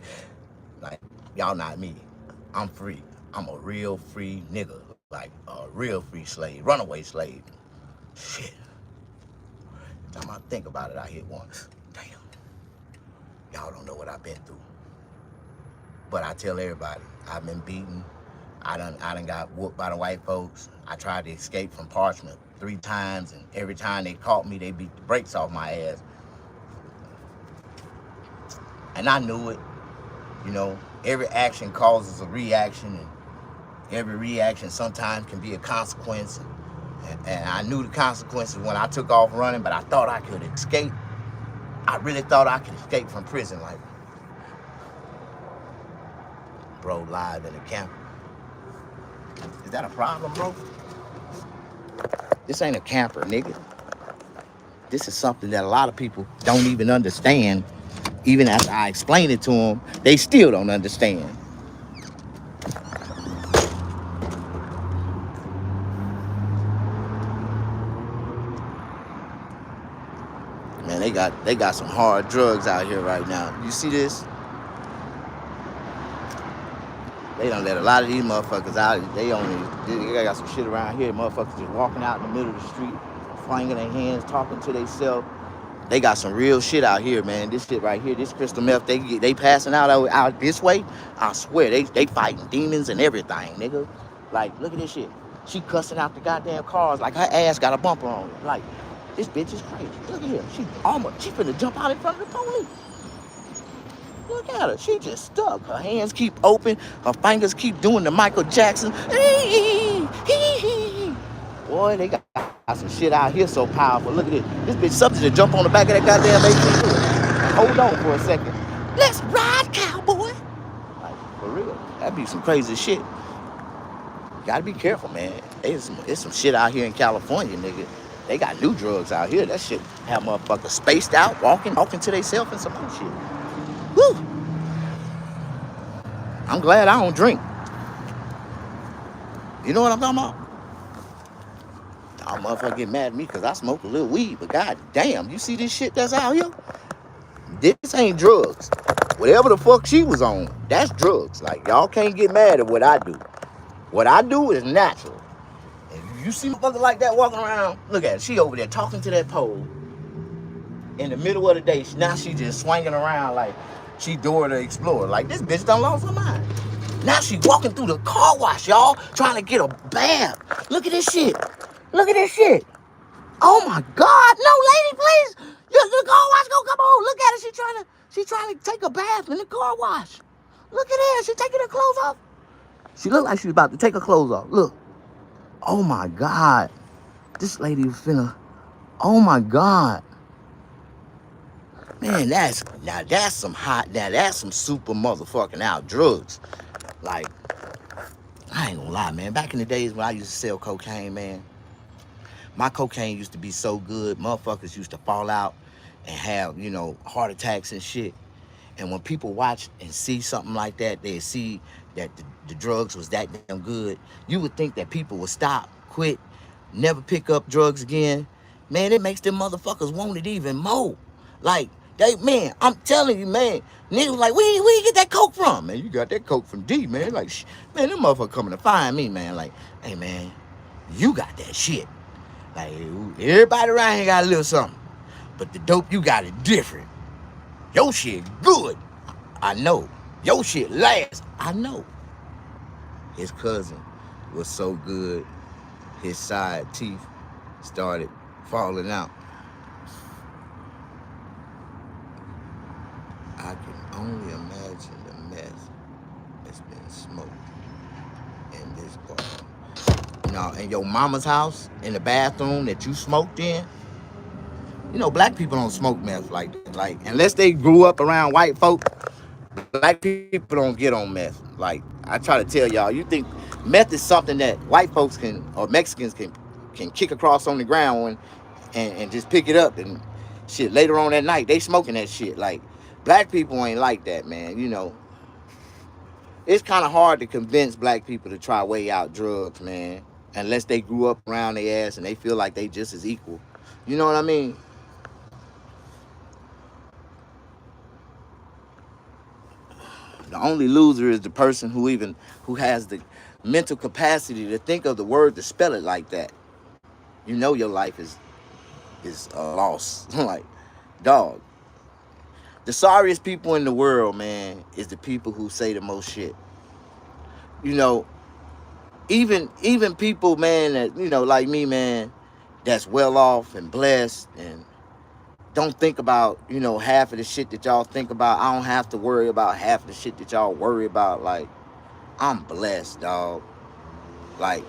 [SPEAKER 1] Like, y'all not me. I'm free. I'm a real free nigga. Like a real free slave, runaway slave. Shit. Every time I think about it, I hit once. Damn. Y'all don't know what I've been through. But I tell everybody, I've been beaten. I done got whooped by the white folks. I tried to escape from Parchman 3 times, and every time they caught me, they beat the brakes off my ass. And I knew it. You know, every action causes a reaction, and every reaction sometimes can be a consequence. And I knew the consequences when I took off running, but I thought I could escape. I really thought I could escape from prison. Like, bro, live in the camp. Is that a problem, bro? This ain't a camper, nigga. This is something that a lot of people don't even understand. Even after I explain it to them, they still don't understand. they got some hard drugs out here right now. You see this? They done let a lot of these motherfuckers out. They got some shit around here. Motherfuckers just walking out in the middle of the street, flinging their hands, talking to themselves. They got some real shit out here, man. This shit right here, this crystal meth, they passing out this way. I swear, they fighting demons and everything, nigga. Like, look at this shit. She cussing out the goddamn cars like her ass got a bumper on it. Like, this bitch is crazy. Look at her. She finna jump out in front of the police. Look at her. She just stuck. Her hands keep open. Her fingers keep doing the Michael Jackson. Boy, they got some shit out here so powerful. Look at this. This bitch something to jump on the back of that goddamn 18. Hold on for a second. Let's ride, cowboy. Like, for real. That'd be some crazy shit. Gotta be careful, man. There's some shit out here in California, nigga. They got new drugs out here. That shit have motherfuckers spaced out, walking to themselves and some bullshit. Woo! I'm glad I don't drink. You know what I'm talking about? Y'all motherfucker get mad at me because I smoke a little weed, but god damn, you see this shit that's out here? This ain't drugs. Whatever the fuck she was on, that's drugs. Like, y'all can't get mad at what I do. What I do is natural. And you see motherfuckers like that walking around, look at her. She over there talking to that pole in the middle of the day. Now she just swinging around like she Dora the Explorer. Like, this bitch done lost her mind. Now she walking through the car wash, y'all, trying to get a bath. Look at this shit. Look at this shit. Oh my God. No, lady, please. The car wash gonna come on. Look at her. She trying to take a bath in the car wash. Look at her. She taking her clothes off. She look like she's about to take her clothes off. Look. Oh my God. This lady was finna. Oh my God. Man, that's some super motherfucking out drugs. Like, I ain't gonna lie, man. Back in the days when I used to sell cocaine, man, my cocaine used to be so good, motherfuckers used to fall out and have, heart attacks and shit. And when people watch and see something like that, they see that the drugs was that damn good. You would think that people would stop, quit, never pick up drugs again. Man, it makes them motherfuckers want it even more. Like, man, I'm telling you, man, niggas like, where you get that coke from? Man, you got that coke from D, man. Like, man, them motherfuckers coming to find me, man. Like, hey, man, you got that shit. Like, everybody around here got a little something. But the dope, you got it different. Your shit good. I know. Your shit lasts. I know. His cousin was so good, his side teeth started falling out. I can only imagine the mess that's been smoked in this bar. In your mama's house, in the bathroom that you smoked in, black people don't smoke meth like that. Like, unless they grew up around white folk, black people don't get on meth. Like, I try to tell y'all, you think meth is something that white folks or Mexicans can kick across on the ground and just pick it up and shit. Later on that night, they smoking that shit. Like, black people ain't like that, man. It's kind of hard to convince black people to try way out drugs, man, unless they grew up around their ass and they feel like they just as equal. You know what I mean? The only loser is the person who has the mental capacity to think of the word to spell it like that. Your life is a loss. Like, dog. The sorriest people in the world, man, is the people who say the most shit. Even people, man, that, like me, man, that's well off and blessed and don't think about, half of the shit that y'all think about. I don't have to worry about half of the shit that y'all worry about. Like, I'm blessed, dog. Like,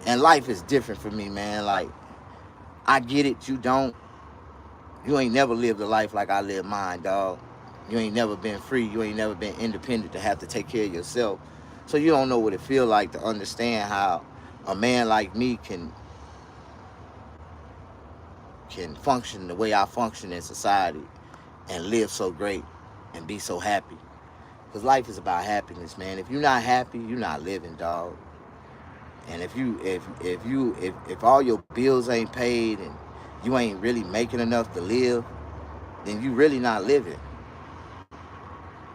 [SPEAKER 1] and life is different for me, man. Like, I get it, you don't. You ain't never lived a life like I live mine, dog. You ain't never been free. You ain't never been independent to have to take care of yourself. So you don't know what it feel like to understand how a man like me can function the way I function in society and live so great and be so happy. Because life is about happiness, man. If you're not happy, you're not living, dog. And if all your bills ain't paid and you ain't really making enough to live, then you really not living.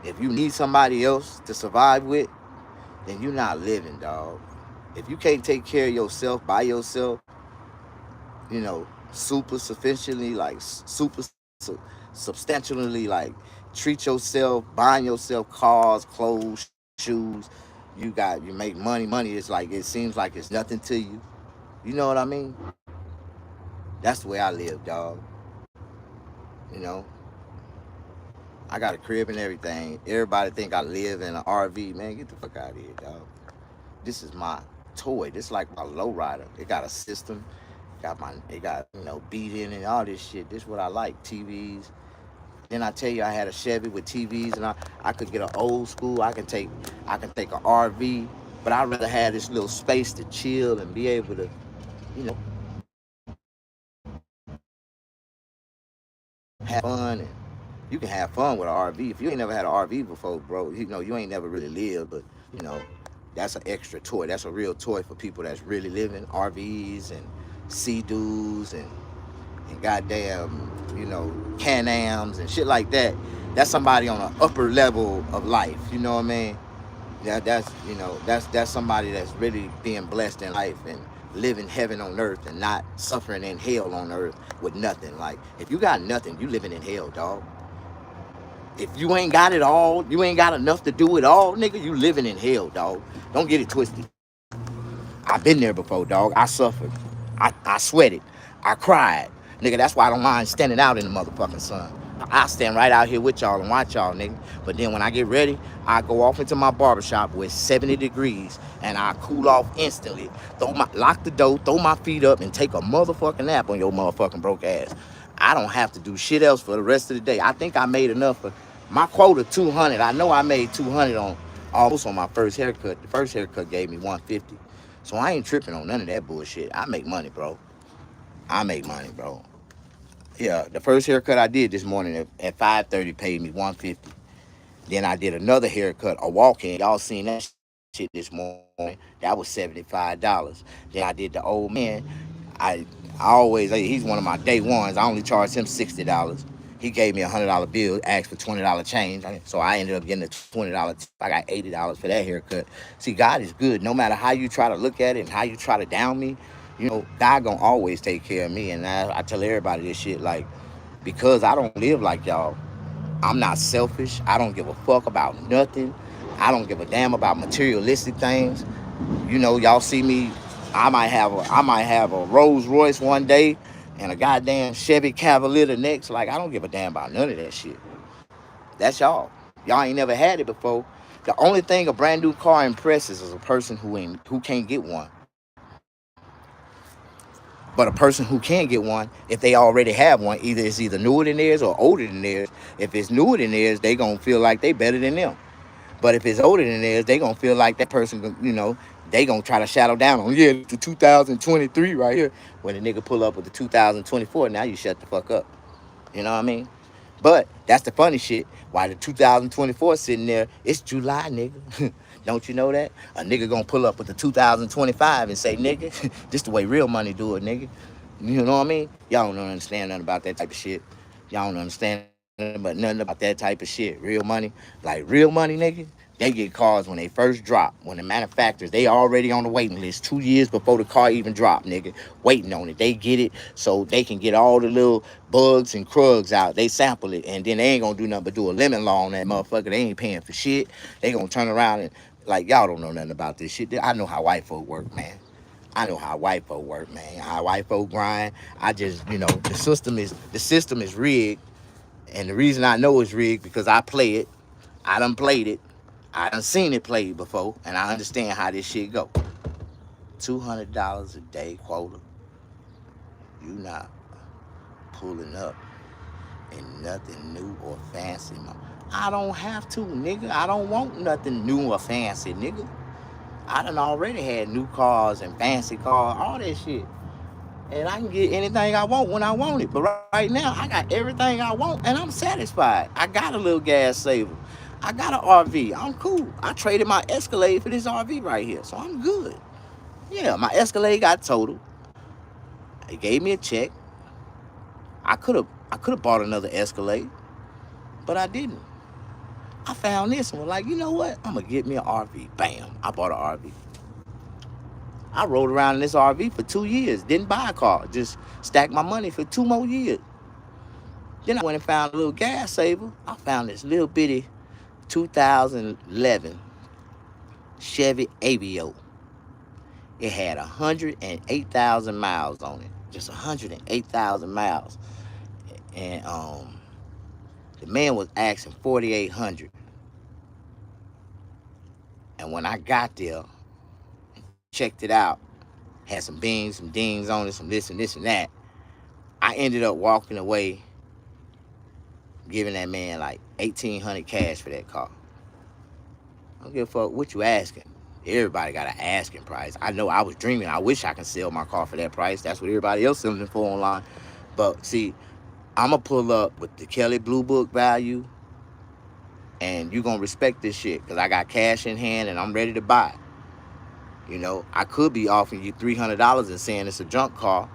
[SPEAKER 1] If you need somebody else to survive with, then you're not living, dog. If you can't take care of yourself by yourself, you know, super sufficiently, like substantially, like treat yourself, buying yourself cars, clothes, shoes. You make money. Money is like, it seems like it's nothing to you. You know what I mean? That's the way I live, dog. You know, I got a crib and everything. Everybody think I live in an RV. Man, get the fuck out of here, dog. This is my toy. This is like my lowrider. It got a system. It got, you know, beat in and all this shit. This is what I like. TVs. Then I tell you, I had a Chevy with TVs, and I could get an old school. I can take an RV, but I'd rather have this little space to chill and be able to, you know, have fun. And you can have fun with an RV. If you ain't never had an RV before, bro, you know, you ain't never really lived. But you know, that's an extra toy. That's a real toy for people that's really living. RVs and Sea-Doos and goddamn, you know, Can-Ams and shit like that. That's somebody on an upper level of life. You know what I mean? That's you know, that's somebody that's really being blessed in life and living heaven on earth and not suffering in hell on earth with nothing. Like, if you got nothing, you living in hell, dog. If you ain't got it all, you ain't got enough to do it all, nigga, you living in hell, dog. Don't get it twisted. I've been there before, dog. I suffered. I sweated. I cried. Nigga, that's why I don't mind standing out in the motherfucking sun. I stand right out here with y'all and watch y'all, nigga. But then when I get ready, I go off into my barbershop where it's 70 degrees and I cool off instantly. Lock the door, throw my feet up, and take a motherfucking nap on your motherfucking broke ass. I don't have to do shit else for the rest of the day. I think I made enough for my quota 200. I know I made 200 on almost on my first haircut. The first haircut gave me 150. So I ain't tripping on none of that bullshit. I make money, bro. I make money, bro. Yeah, the first haircut I did this morning at 5:30 paid me 150. Then I did another haircut, a walk-in. Y'all seen that shit this morning. That was $75. Then I did the old man. I he's one of my day ones. I only charged him $60. He gave me $100 bill, asked for $20 change. So I ended up getting a $20 tip. I got $80 for that haircut. See, God is good. No matter how you try to look at it and how you try to down me, you know, God gonna always take care of me. And I tell everybody this shit, like, because I don't live like y'all. I'm not selfish. I don't give a fuck about nothing. I don't give a damn about materialistic things. You know, y'all see me. I might have a Rolls Royce one day and a goddamn Chevy Cavalier the next. Like, I don't give a damn about none of that shit. That's y'all. Y'all ain't never had it before. The only thing a brand new car impresses is a person who can't get one. But a person who can get one, if they already have one, it's either newer than theirs or older than theirs. If it's newer than theirs, they gonna feel like they better than them. But if it's older than theirs, they gonna feel like that person, you know, they gonna try to shadow down on, yeah, the 2023 right here. When the nigga pull up with the 2024, now you shut the fuck up. You know what I mean? But that's the funny shit. Why the 2024 sitting there, it's July, nigga. Don't you know that? A nigga gonna pull up with the 2025 and say, nigga, this the way real money do it, nigga. You know what I mean? Y'all don't understand nothing about that type of shit. Y'all don't understand nothing about that type of shit. Real money. Like, real money, nigga. They get cars when they first drop. When the manufacturers, they already on the waiting list 2 years before the car even dropped, nigga. Waiting on it. They get it so they can get all the little bugs and krugs out. They sample it, and then they ain't gonna do nothing but do a lemon law on that motherfucker. They ain't paying for shit. They gonna turn around and, like, y'all don't know nothing about this shit. I know how white folk work, man. I know how white folk work, man. How white folk grind. I just, you know, the system is rigged, and the reason I know it's rigged because I play it. I done played it. I done seen it played before, and I understand how this shit go. $200 a day quota. You not pulling up in nothing new or fancy. I don't have to, nigga. I don't want nothing new or fancy, nigga. I done already had new cars and fancy cars, all that shit. And I can get anything I want when I want it. But right now, I got everything I want, and I'm satisfied. I got a little gas saver. I got an RV. I'm cool. I traded my Escalade for this RV right here, so I'm good. Yeah, my Escalade got totaled. They gave me a check. I could have I could have bought another Escalade, but I didn't. I found this and was like, you know what? I'm gonna get me an RV. Bam! I bought an RV. I rode around in this RV for 2 years. Didn't buy a car. Just stacked my money for 2 more years. Then I went and found a little gas saver. I found this little bitty 2011 Chevy Aveo. It had 108,000 miles on it. Just 108,000 miles. And the man was asking 4,800. And when I got there, checked it out, had some beans, some dings on it, some this and this and that. I ended up walking away giving that man like 1,800 cash for that car. I don't give a fuck what you asking. Everybody got an asking price. I know I was dreaming. I wish I could sell my car for that price. That's what everybody else selling it for online. But see, I'm going to pull up with the Kelly Blue Book value, and you're going to respect this shit because I got cash in hand and I'm ready to buy it. You know, I could be offering you $300 and saying it's a junk car,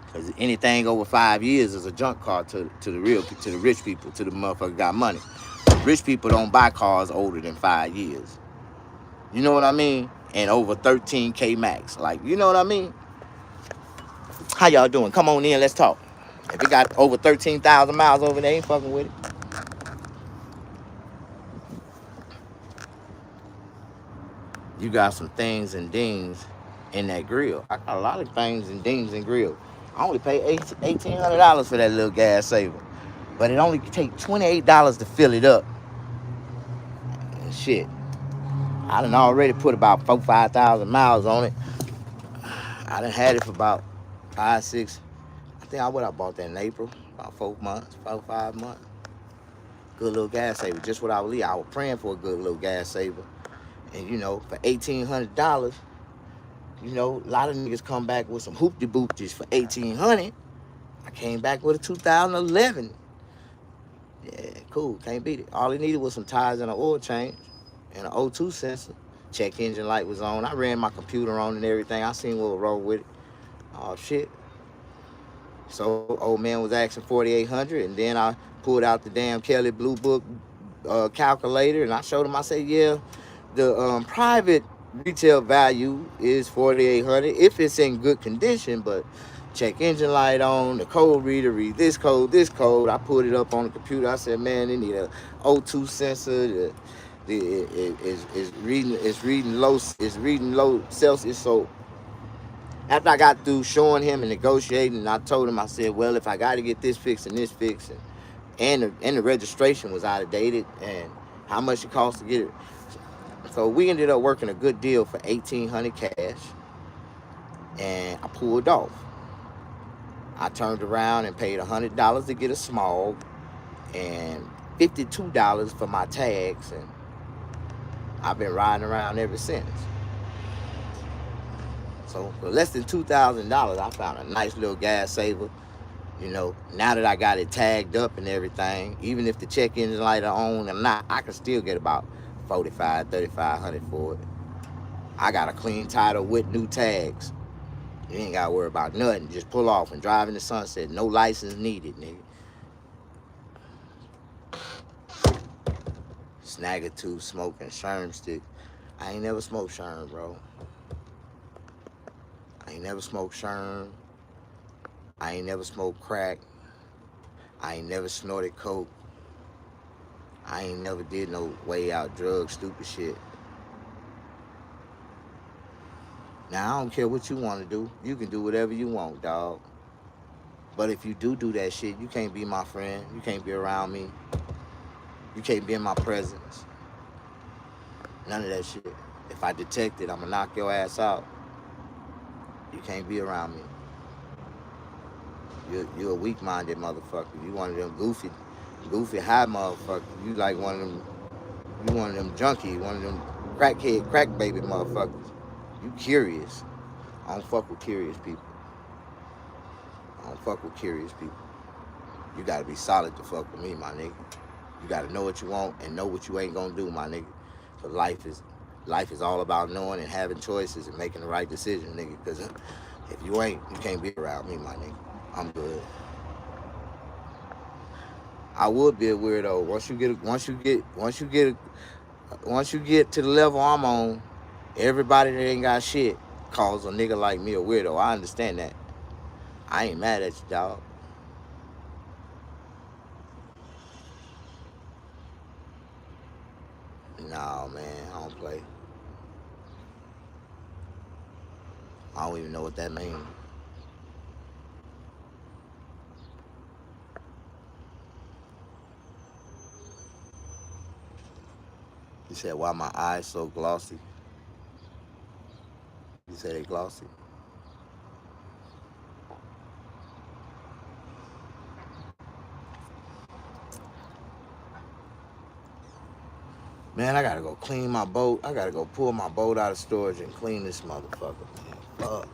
[SPEAKER 1] because anything over 5 years is a junk car to the rich people, to the motherfucker got money. Rich people don't buy cars older than 5 years. You know what I mean? And over 13K max. Like, you know what I mean? How y'all doing? Come on in, let's talk. If it got over 13,000 miles over there, ain't fucking with it. You got some things and dings in that grill. I got a lot of things and dings in grill. I only pay $1,800 for that little gas saver. But it only takes $28 to fill it up. And shit. I done already put about 5,000 miles on it. I done had it for about 5, 6. I think I bought that in April. About 4 months, 4, 5 months. Good little gas saver. Just what I was I was praying for a good little gas saver. And you know, for $1,800, you know, a lot of niggas come back with some hoopty-boopties for $1,800. I came back with a 2011. Yeah, cool, can't beat it. All he needed was some tires and an oil change and an O2 sensor. Check engine light was on. I ran my computer on and everything. I seen what was wrong with it. Oh shit. So old man was asking 4,800, and then I pulled out the damn Kelly Blue Book calculator, and I showed him. I said, yeah, the private retail value is 4,800 if it's in good condition, but check engine light on, the code reader read this code, this code. I put it up on the computer. I said, man, they need a O2 sensor. It's reading low Celsius. So after I got through showing him and negotiating, I told him, I said, well, if I got to get this fixed and this fixed, and the registration was out of dated, and how much it cost to get it. So we ended up working a good deal for $1,800 cash, and I pulled off. I turned around and paid $100 to get a smog, and $52 for my tags, and I've been riding around ever since. So for less than $2,000, I found a nice little gas saver. You know, now that I got it tagged up and everything, even if the check engine light are on or not, I can still get about $4,500, $3,500 for it. I got a clean title with new tags. You ain't got to worry about nothing. Just pull off and drive in the sunset. No license needed, nigga. Snagger-tooth smoking Sherm stick. I ain't never smoked Sherm, bro. I ain't never smoked Sherm. I ain't never smoked crack. I ain't never snorted coke. I ain't never did no way out drugs, stupid shit. Now, I don't care what you want to do. You can do whatever you want, dog. But if you do that shit, you can't be my friend. You can't be around me. You can't be in my presence. None of that shit. If I detect it, I'm gonna knock your ass out. You can't be around me. You're a weak-minded motherfucker. You one of them goofy high motherfuckers. You like one of them. You one of them junkie, one of them crackhead, crack baby motherfuckers. You curious. I don't fuck with curious people. You gotta be solid to fuck with me, my nigga. You gotta know what you want and know what you ain't gonna do, my nigga. But life is all about knowing and having choices and making the right decision, nigga. Because if you ain't, you can't be around me, my nigga. I'm good. I would be a weirdo. Once you get to the level I'm on, everybody that ain't got shit calls a nigga like me a weirdo. I understand that. I ain't mad at you, dog. Nah, man, I don't play. I don't even know what that means. You said, why my eyes so glossy? You said they glossy? Man, I gotta go clean my boat. I gotta go pull my boat out of storage and clean this motherfucker, man. Fuck.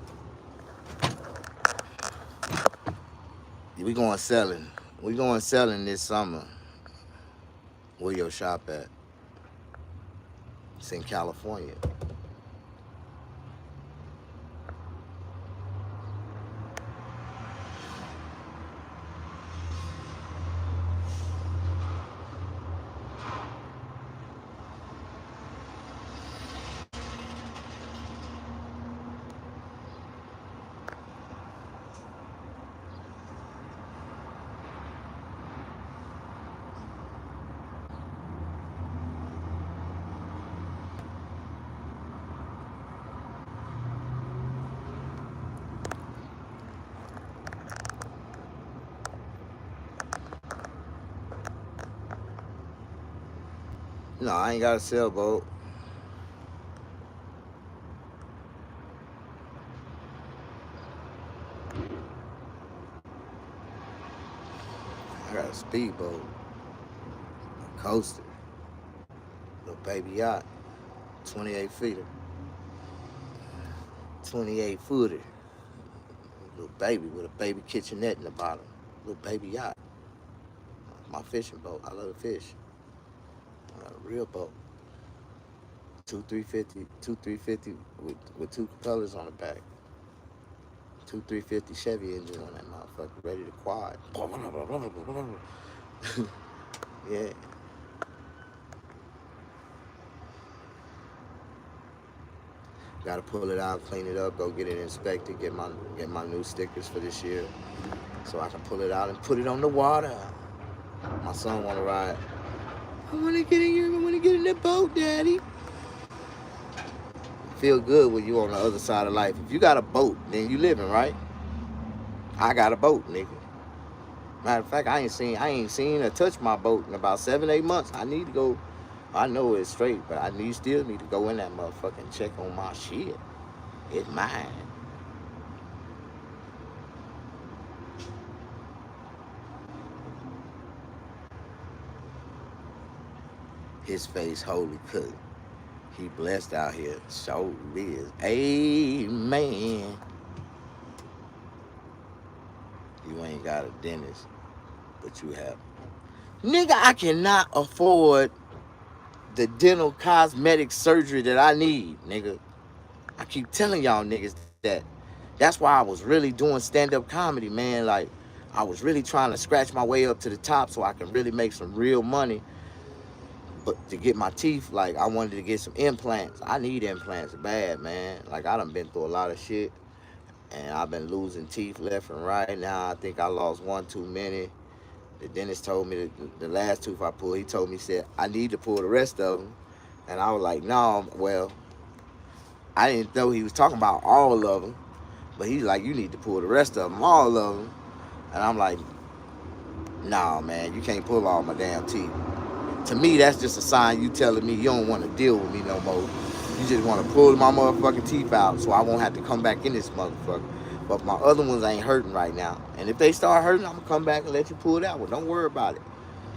[SPEAKER 1] We going selling. We going selling this summer. Where your shop at? It's in California. No, I ain't got a sailboat. I got a speedboat, a coaster, little baby yacht, 28 feet, 28 footer, little baby with a baby kitchenette in the bottom, little baby yacht. My fishing boat. I love to fish. I got a real boat. Two 350 with two propellers on the back. Two 350 Chevy engine on that motherfucker, ready to quad. Yeah. Got to pull it out, clean it up, go get it inspected, get my new stickers for this year, so I can pull it out and put it on the water. My son want to ride. I want to get in here. I want to get in that boat, Daddy. Feel good when you on the other side of life. If you got a boat, then you living, right? I got a boat, nigga. Matter of fact, I ain't seen or touched my boat in about 7-8 months. I need to go. I know it's straight, but still need to go in that motherfucker and check on my shit. It's mine. His face holy cook. He blessed out here. So is. Amen. You ain't got a dentist, but you have. Nigga, I cannot afford the dental cosmetic surgery that I need, nigga. I keep telling y'all niggas that. That's why I was really doing stand-up comedy, man. Like, I was really trying to scratch my way up to the top so I can really make some real money. But to get my teeth, like, I wanted to get some implants. I need implants bad, man. Like, I done been through a lot of shit, and I've been losing teeth left and right. Now I think I lost one too many. The dentist told me that the last tooth I pulled, he told me, he said, I need to pull the rest of them. And I was like, no, well, I didn't know he was talking about all of them. But he's like, you need to pull the rest of them, all of them. And I'm like, nah, man, you can't pull all my damn teeth. To me, that's just a sign you telling me you don't want to deal with me no more. You just want to pull my motherfucking teeth out so I won't have to come back in this motherfucker. But my other ones ain't hurting right now. And if they start hurting, I'm going to come back and let you pull that one. Don't worry about it.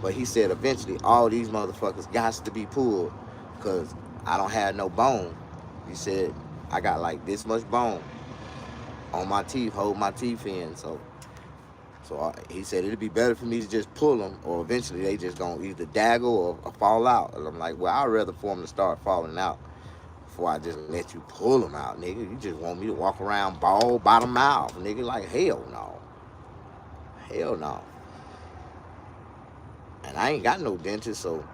[SPEAKER 1] But he said eventually all these motherfuckers got to be pulled because I don't have no bone. He said I got like this much bone on my teeth, hold my teeth in. So he said it'd be better for me to just pull them, or eventually they just gonna either daggle or fall out. And I'm like, well, I'd rather for them to start falling out before I just let you pull them out, nigga. You just want me to walk around bald bottom mouth, nigga? Like, hell no. Hell no. And I ain't got no dentist, so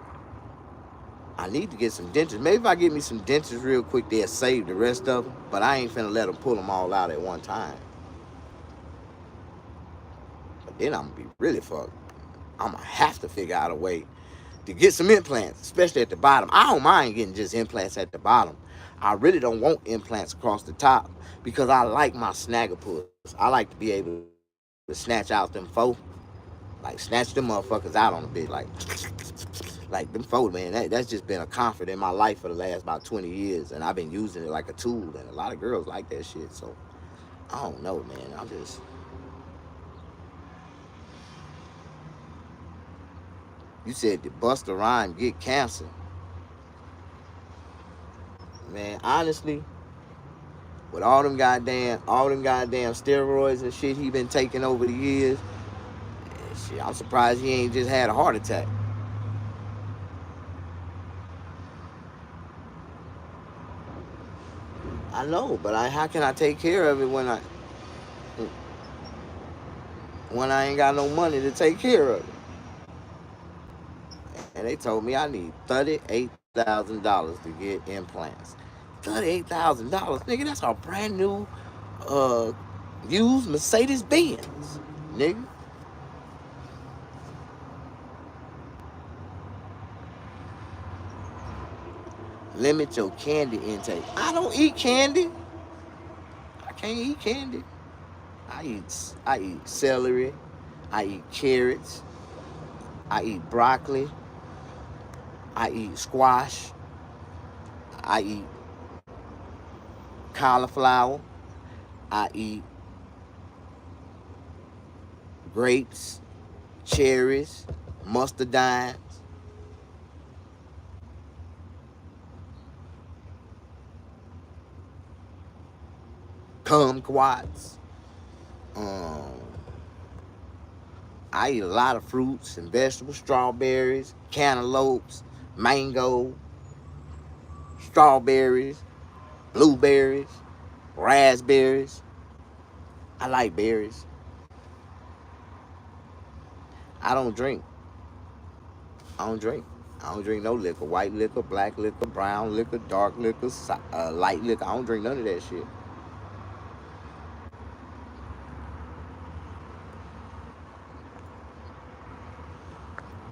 [SPEAKER 1] I need to get some dentures. Maybe if I get me some dentures real quick, they'll save the rest of them. But I ain't finna let them pull them all out at one time. But then I'm gonna be really fucked. I'm gonna have to figure out a way to get some implants, especially at the bottom. I don't mind getting just implants at the bottom. I really don't want implants across the top because I like my snagger puss. I like to be able to snatch out them four, like snatch them motherfuckers out on the bed, like them four, man. That's just been a comfort in my life for the last about 20 years, and I've been using it like a tool, and a lot of girls like that shit. So I don't know, man. I'm just. You said that Busta Rhymes get cancer. Man, honestly, with all them goddamn steroids and shit he been taking over the years, shit, I'm surprised he ain't just had a heart attack. I know, but how can I take care of it when I ain't got no money to take care of it? And they told me I need $38,000 to get implants. $38,000, nigga. That's a brand new, uh, used Mercedes Benz, nigga. Limit your candy intake. I don't eat candy. I can't eat candy. I eat celery. I eat carrots. I eat broccoli. I eat squash. I eat cauliflower. I eat grapes, cherries, mustardines. Kumquats. Um, I eat a lot of fruits and vegetables, strawberries, cantaloupes, mango, strawberries, blueberries, raspberries. I like berries. I don't drink. I don't drink. I don't drink no liquor. White liquor, black liquor, brown liquor, dark liquor, light liquor. I don't drink none of that shit.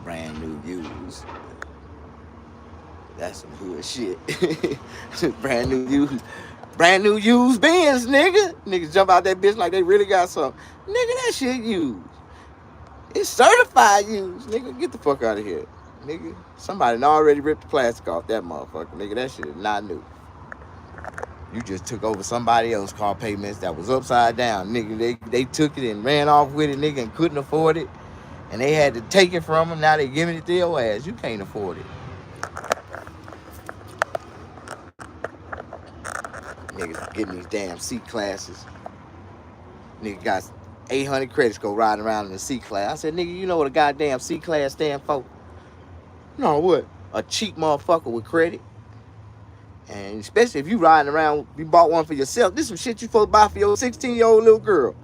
[SPEAKER 1] Brand new views. That's some good shit. brand new used Benz, nigga. Niggas jump out that bitch like they really got something. Nigga, that shit used. It's certified used. Nigga, get the fuck out of here. Nigga, somebody done already ripped the plastic off that motherfucker. Nigga, that shit is not new. You just took over somebody else's car payments that was upside down. Nigga, they took it and ran off with it, nigga, and couldn't afford it. And they had to take it from them. Now they giving it to your ass. You can't afford it. Niggas getting these damn C classes. Nigga got 800 credits go riding around in the C class. I said, nigga, you know what a goddamn C class stand for? You know what? A cheap motherfucker with credit. And especially if you riding around, you bought one for yourself. This some shit you supposed to buy for your 16-year-old little girl.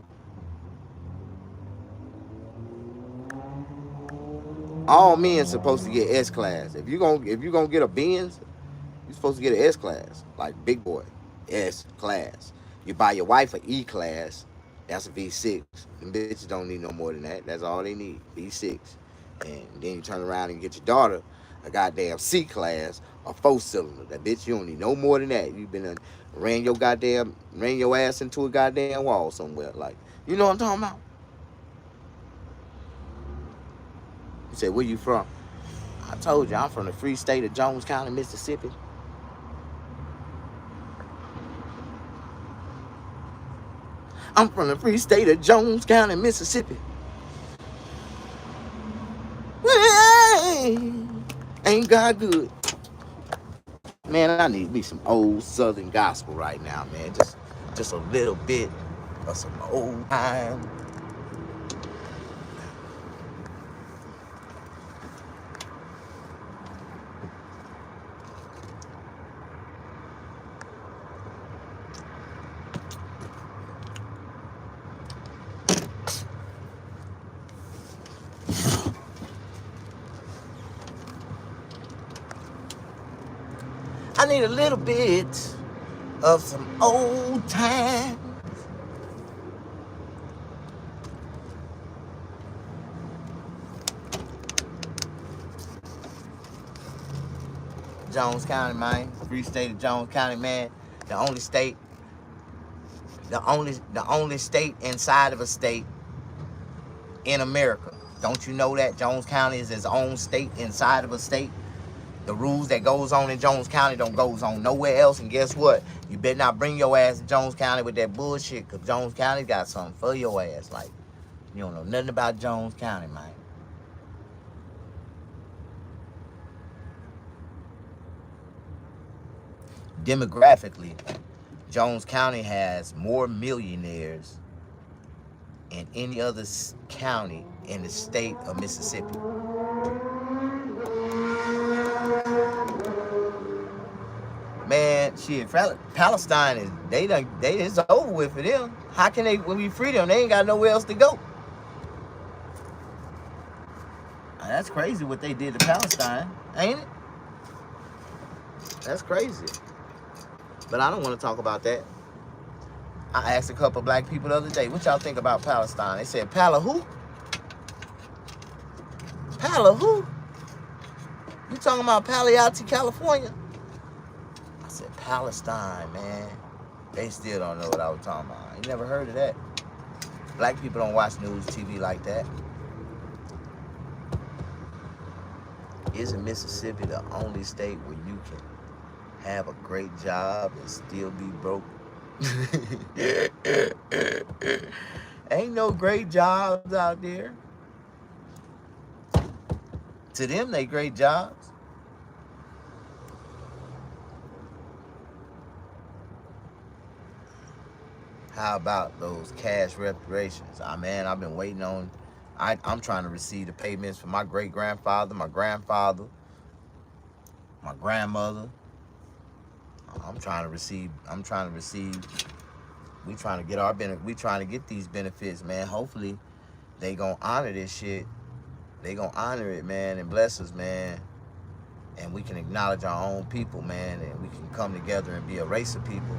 [SPEAKER 1] All men supposed to get S class. If you gonna get a Benz, you're supposed to get an S class, like big boy, S class. You buy your wife an E class, that's a V6. Them bitches don't need no more than that. That's all they need, V6. And then you turn around and get your daughter a goddamn C class, a 4-cylinder. That bitch, you don't need no more than that. You been ran your ass into a goddamn wall somewhere. Like, you know what I'm talking about? You said, where you from? I told you, I'm from the free state of Jones County, Mississippi. I'm from the free state of Jones County, Mississippi. Hey, ain't God good? Man, I need me some old Southern gospel right now, man. Just a little bit of some old time. need a little bit of some old time. Jones County, man. Free state of Jones County, man. The only state inside of a state in America. Don't you know that Jones County is its own state inside of a state? The rules that goes on in Jones County don't goes on nowhere else. And guess what? You better not bring your ass to Jones County with that bullshit, because Jones County got something for your ass. Like, you don't know nothing about Jones County, man. Demographically, Jones County has more millionaires than any other county in the state of Mississippi. Man, shit, Palestine is it's over with for them. How can they, when we free them, they ain't got nowhere else to go. That's crazy what they did to Palestine, ain't it? That's crazy. But I don't want to talk about that. I asked a couple of black people the other day, what y'all think about Palestine? They said, Pala who? Pala who? You talking about Pagliatti, California? I said, Palestine, man. They still don't know what I was talking about. You never heard of that. Black people don't watch news TV like that. Isn't Mississippi the only state where you can have a great job and still be broke? Ain't no great jobs out there. To them, they great jobs. How about those cash reparations? Man, I've been waiting on. I'm trying to receive the payments for my great-grandfather, my grandfather, my grandmother. I'm trying to receive. We trying to get our benefit. We trying to get these benefits, man. Hopefully, they gonna honor this shit. They gonna honor it, man, and bless us, man. And we can acknowledge our own people, man, and we can come together and be a race of people.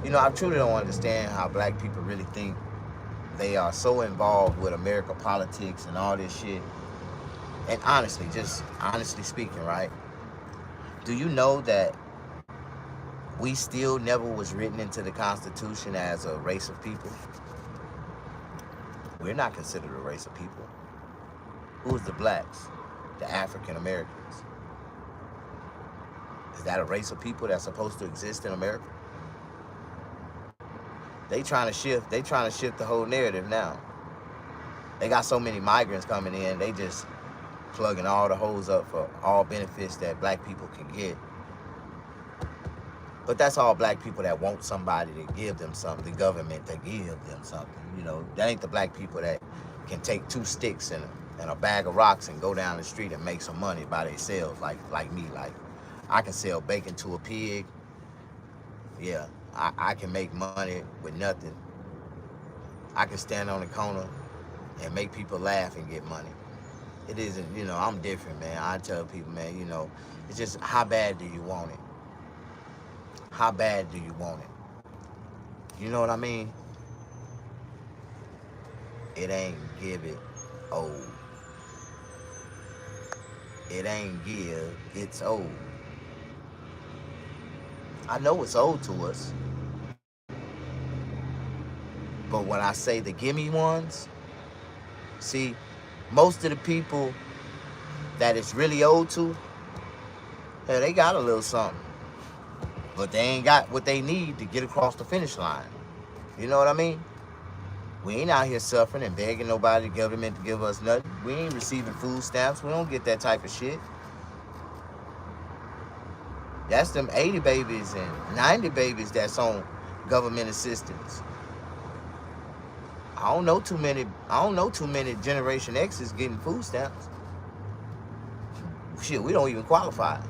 [SPEAKER 1] You know, I truly don't understand how black people really think they are so involved with American politics and all this shit. And honestly, just honestly speaking, right? Do you know that we still never was written into the Constitution as a race of people? We're not considered a race of people. Who's the blacks? The African Americans. Is that a race of people that's supposed to exist in America? They trying to shift the whole narrative now. They got so many migrants coming in, they just plugging all the holes up for all benefits that black people can get. But that's all black people that want somebody to give them something, the government to give them something. You know, that ain't the black people that can take 2 sticks and a bag of rocks and go down the street and make some money by themselves, like me. Like, I can sell bacon to a pig. Yeah, I can make money with nothing. I can stand on the corner and make people laugh and get money. It isn't, you know, I'm different, man. I tell people, man, you know, it's just, how bad do you want it? How bad do you want it? You know what I mean? It ain't give it old. It ain't give, it's old. I know it's old to us. But when I say the gimme ones, see, most of the people that it's really owed to, hell, they got a little something. But they ain't got what they need to get across the finish line. You know what I mean? We ain't out here suffering and begging nobody, the government, to give us nothing. We ain't receiving food stamps. We don't get that type of shit. That's them 80 babies and 90 babies that's on government assistance. I don't know too many Generation X's getting food stamps. Shit, we don't even qualify.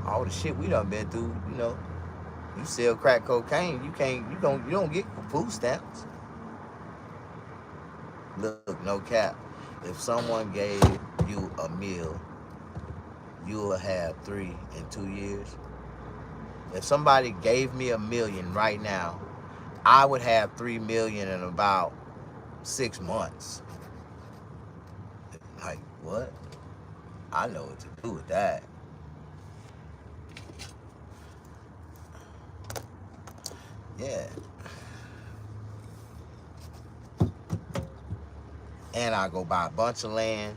[SPEAKER 1] All the shit we done been through, you know. You sell crack cocaine, you don't get food stamps. Look, no cap. If someone gave you a meal, you'll have 3 in 2 years. If somebody gave me $1 million right now, I would have 3 million in about 6 months. Like, what? I know what to do with that. Yeah. And I go buy a bunch of land,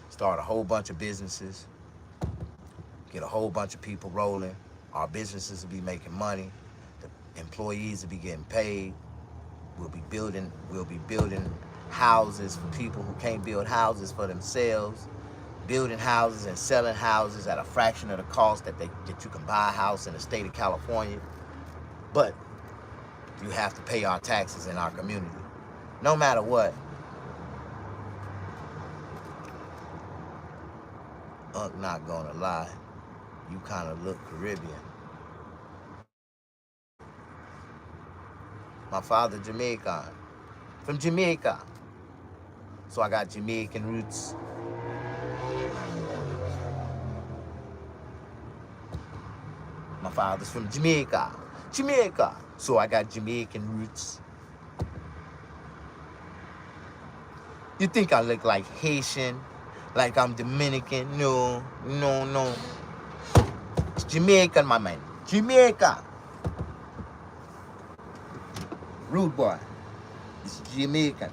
[SPEAKER 1] start a whole bunch of businesses, get a whole bunch of people rolling. Our businesses will be making money. The employees will be getting paid. We'll be building houses for people who can't build houses for themselves. Building houses and selling houses at a fraction of the cost that you can buy a house in the state of California. But you have to pay our taxes in our community. No matter what. Unc not gonna lie. You kind of look Caribbean. My father Jamaican. From Jamaica. So I got Jamaican roots. My father's from Jamaica. Jamaica. So I got Jamaican roots. You think I look like Haitian? Like I'm Dominican? No, no, no. It's Jamaican, my man. Jamaica. Rude boy. It's Jamaican.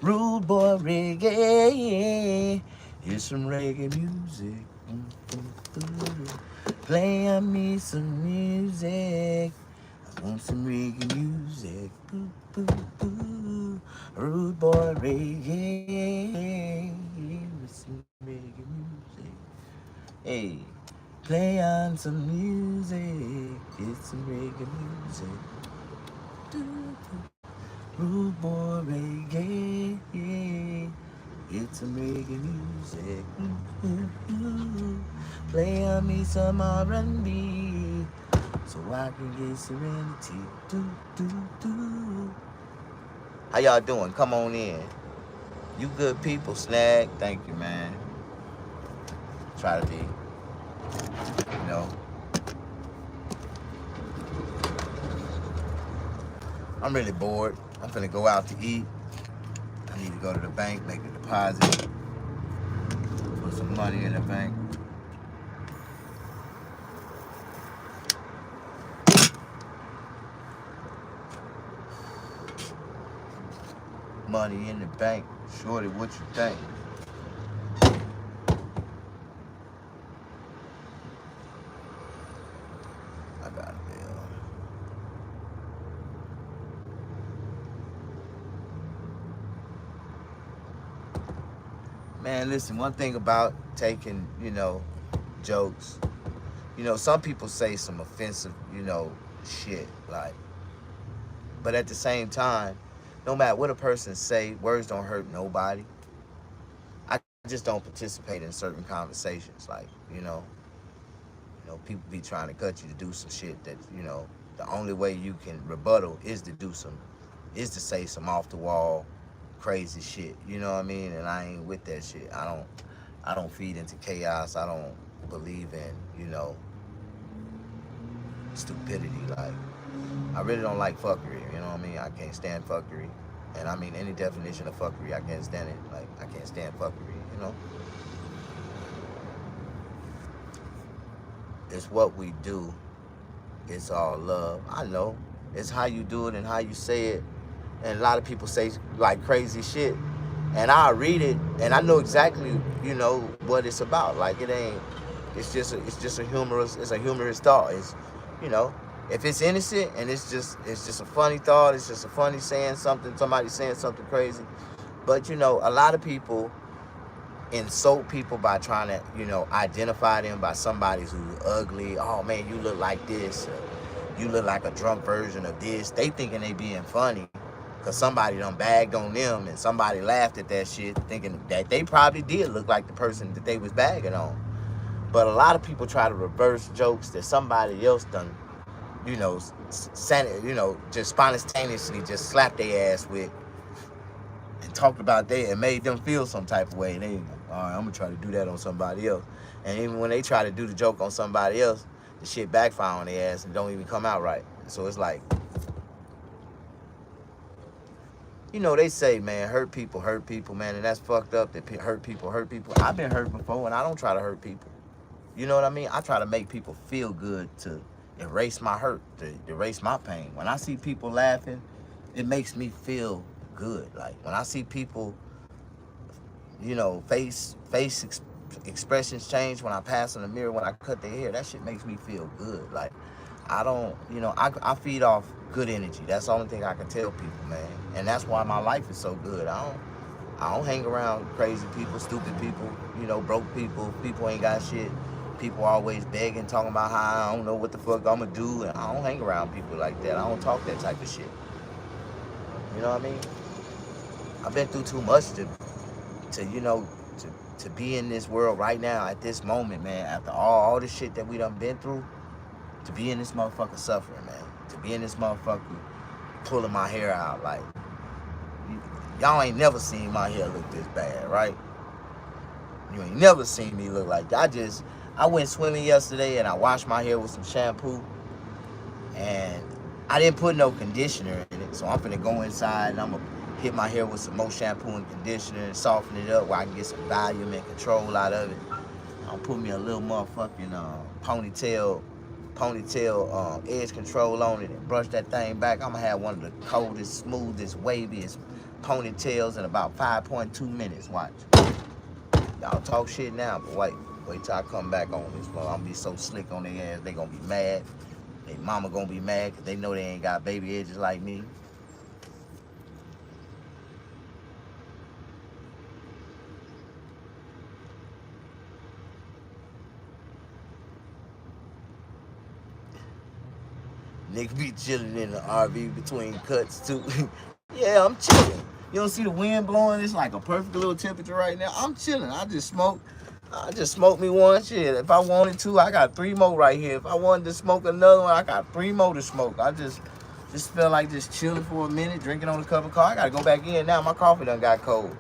[SPEAKER 1] Rude boy reggae. Here's some reggae music. Play me some music. I want some reggae music. Boo, boo, boo. Rude boy reggae. With some reggae music. Hey, play on some music. Get some reggae music. Rude boy reggae. Get some reggae music. Play on me some R&B. So I can get serenity. How y'all doing? Come on in. You good people, Snag. Thank you, man. Try to be, you know. I'm really bored. I'm finna go out to eat. I need to go to the bank, make a deposit, put some money in the bank. Money in the bank. Shorty, what you think? I got a bill. Man, listen, one thing about taking, jokes, some people say some offensive, shit, like, but at the same time, no matter what a person say, words don't hurt nobody. I just don't participate in certain conversations, like, people be trying to cut you to do some shit that, the only way you can rebuttal is to say some off the wall, crazy shit, you know what I mean? And I ain't with that shit. I don't feed into chaos. I don't believe in, stupidity. Like, I really don't like fuckery, you know what I mean? I can't stand fuckery. And I mean, any definition of fuckery, I can't stand it. Like, I can't stand fuckery, It's what we do. It's all love. I know. It's how you do it and how you say it. And a lot of people say, like, crazy shit. And I read it, and I know exactly, what it's about. Like, it's just a humorous thought. It's, if it's innocent and it's just a funny thought, it's just a funny somebody saying something crazy. But, a lot of people insult people by trying to, identify them by somebody who's ugly. Oh, man, you look like this. You look like a drunk version of this. They thinking they being funny because somebody done bagged on them and somebody laughed at that shit thinking that they probably did look like the person that they was bagging on. But a lot of people try to reverse jokes that somebody else done, you know, just spontaneously just slapped their ass with and talked about that and made them feel some type of way. And they, all right, I'm gonna try to do that on somebody else. And even when they try to do the joke on somebody else, the shit backfire on their ass and don't even come out right. So it's like, you know, they say, man, hurt people, man, and that's fucked up. That hurt people, hurt people. I've been hurt before, and I don't try to hurt people. You know what I mean? I try to make people feel good to erase my hurt, to erase my pain. When I see people laughing, it makes me feel good. Like when I see people, you know, face expressions change when I pass in the mirror, when I cut their hair, that shit makes me feel good. Like I don't, you know, I feed off good energy. That's the only thing I can tell people, man. And that's why my life is so good. I don't hang around crazy people, stupid people, you know, broke people, people ain't got shit. People always begging, talking about how I don't know what the fuck I'm gonna do. And I don't hang around people like that. I don't talk that type of shit. You know what I mean? I've been through too much to you know, to be in this world right now at this moment, man. After all the shit that we done been through, to be in this motherfucker suffering, man. To be in this motherfucker pulling my hair out. Like, y'all ain't never seen my hair look this bad, right? You ain't never seen me look like that. I went swimming yesterday and I washed my hair with some shampoo. And I didn't put no conditioner in it. So I'm finna go inside and I'm gonna hit my hair with some more shampoo and conditioner and soften it up where I can get some volume and control out of it. I'll put me a little motherfucking ponytail edge control on it and brush that thing back. I'm gonna have one of the coldest, smoothest, waviest ponytails in about 5.2 minutes. Watch. Y'all talk shit now, but wait till I come back on this. I'm gonna be so slick on their ass, they gonna be mad. They mama gonna be mad because they know they ain't got baby edges like me. Nigga be chilling in the RV between cuts too. Yeah, I'm chilling. You don't see the wind blowing? It's like a perfect little temperature right now. I'm chilling. I just smoked me one. Shit, if I wanted to, I got 3 more right here. If I wanted to smoke another one, I got 3 more to smoke. I just felt like just chilling for a minute, drinking on a cup of coffee. I gotta go back in now. My coffee done got cold.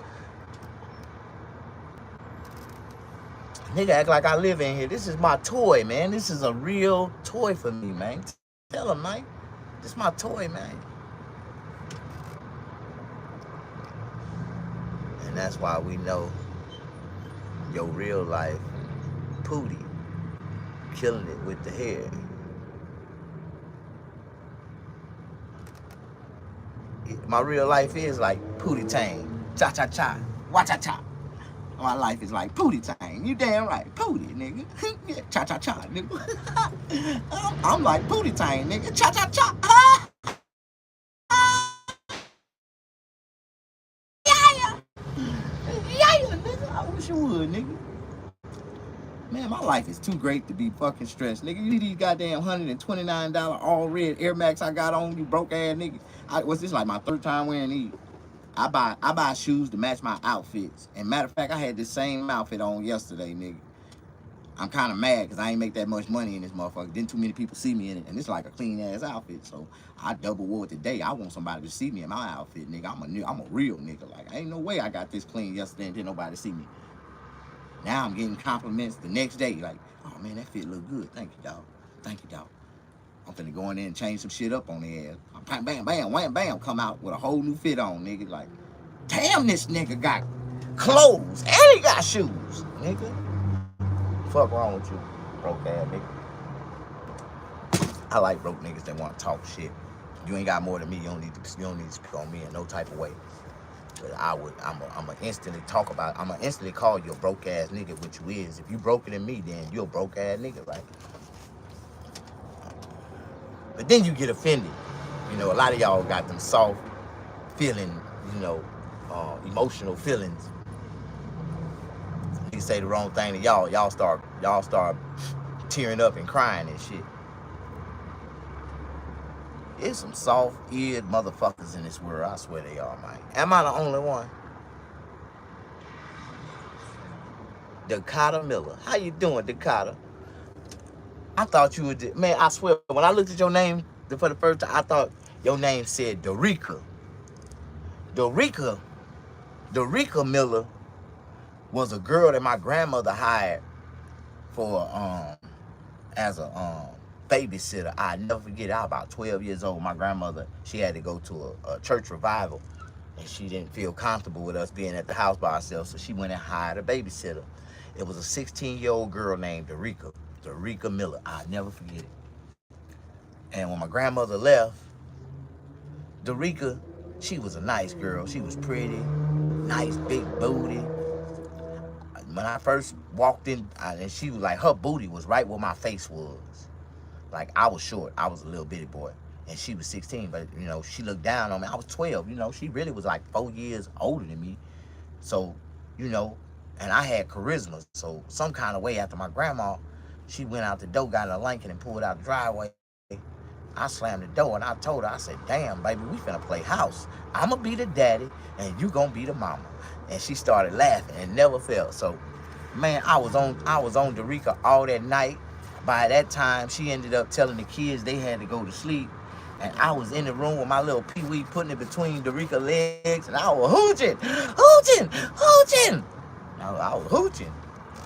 [SPEAKER 1] Nigga act like I live in here. This is my toy, man. This is a real toy for me, man. Tell him, man. This is my toy, man. And that's why we know your real life, Pootie, killing it with the hair. My real life is like Pootie Tang. Cha-cha-cha. Wa-cha-cha. My life is like Pootie Tang. You damn right. Pootie, nigga. Yeah, cha-cha-cha, nigga. I'm like Pootie Tang, nigga. Cha-cha-cha. Yeah, nigga. I wish you would, nigga. Man, my life is too great to be fucking stressed, nigga. You see these goddamn $129 all red Air Max I got on, you broke ass nigga. What's this, like my 3rd time wearing these? I buy shoes to match my outfits. And matter of fact, I had this same outfit on yesterday, nigga. I'm kind of mad because I ain't make that much money in this motherfucker. Didn't too many people see me in it, and it's like a clean ass outfit. So I double wore it today. I want somebody to see me in my outfit, nigga. I'm a real nigga. Like, ain't no way I got this clean yesterday and didn't nobody see me. Now I'm getting compliments the next day. Like, oh man, that fit look good. Thank you, dog. Thank you, dog. I'm finna go in there and change some shit up on the ass. Bam, bam, bam, wham, bam, come out with a whole new fit on, nigga. Like, damn, this nigga got clothes and he got shoes, nigga. Fuck wrong with you, broke ass nigga. I like broke niggas that want to talk shit. You ain't got more than me. You don't need to speak on me in no type of way. But I'ma instantly I'ma instantly call you a broke ass nigga, which you is. If you broker than me, then you a broke ass nigga, right? But then you get offended. You know, a lot of y'all got them soft feeling, you know, emotional feelings. You say the wrong thing to y'all start tearing up and crying and shit. There's some soft-eared motherfuckers in this world. I swear they are, man. Am I the only one? Dakota Miller. How you doing, Dakota? I thought you would, man, I swear, when I looked at your name for the first time, I thought your name said Dorica. Dorica, Dorica Miller was a girl that my grandmother hired for, as a, babysitter. I never forget, I was about 12 years old. My grandmother, she had to go to a church revival, and she didn't feel comfortable with us being at the house by ourselves, so she went and hired a babysitter. It was a 16-year-old girl named Dorica Miller. I'll never forget it. And when my grandmother left, Dorica, she was a nice girl. She was pretty, nice big booty. When I first walked in, and she was like, her booty was right where my face was. Like, I was short. I was a little bitty boy. And she was 16, but, you know, she looked down on me. I was 12, you know. She really was like 4 years older than me. So, you know, and I had charisma. So some kind of way, after my grandma, she went out the door, got in a Lincoln and pulled out the driveway. I slammed the door and I told her, I said, damn, baby, we finna play house. I'ma be the daddy and you gonna be the mama. And she started laughing and never felt. So, man, I was on Dorica all that night. By that time, she ended up telling the kids they had to go to sleep. And I was in the room with my little pee-wee putting it between Dorica's legs, and I was hooching. I was hooching.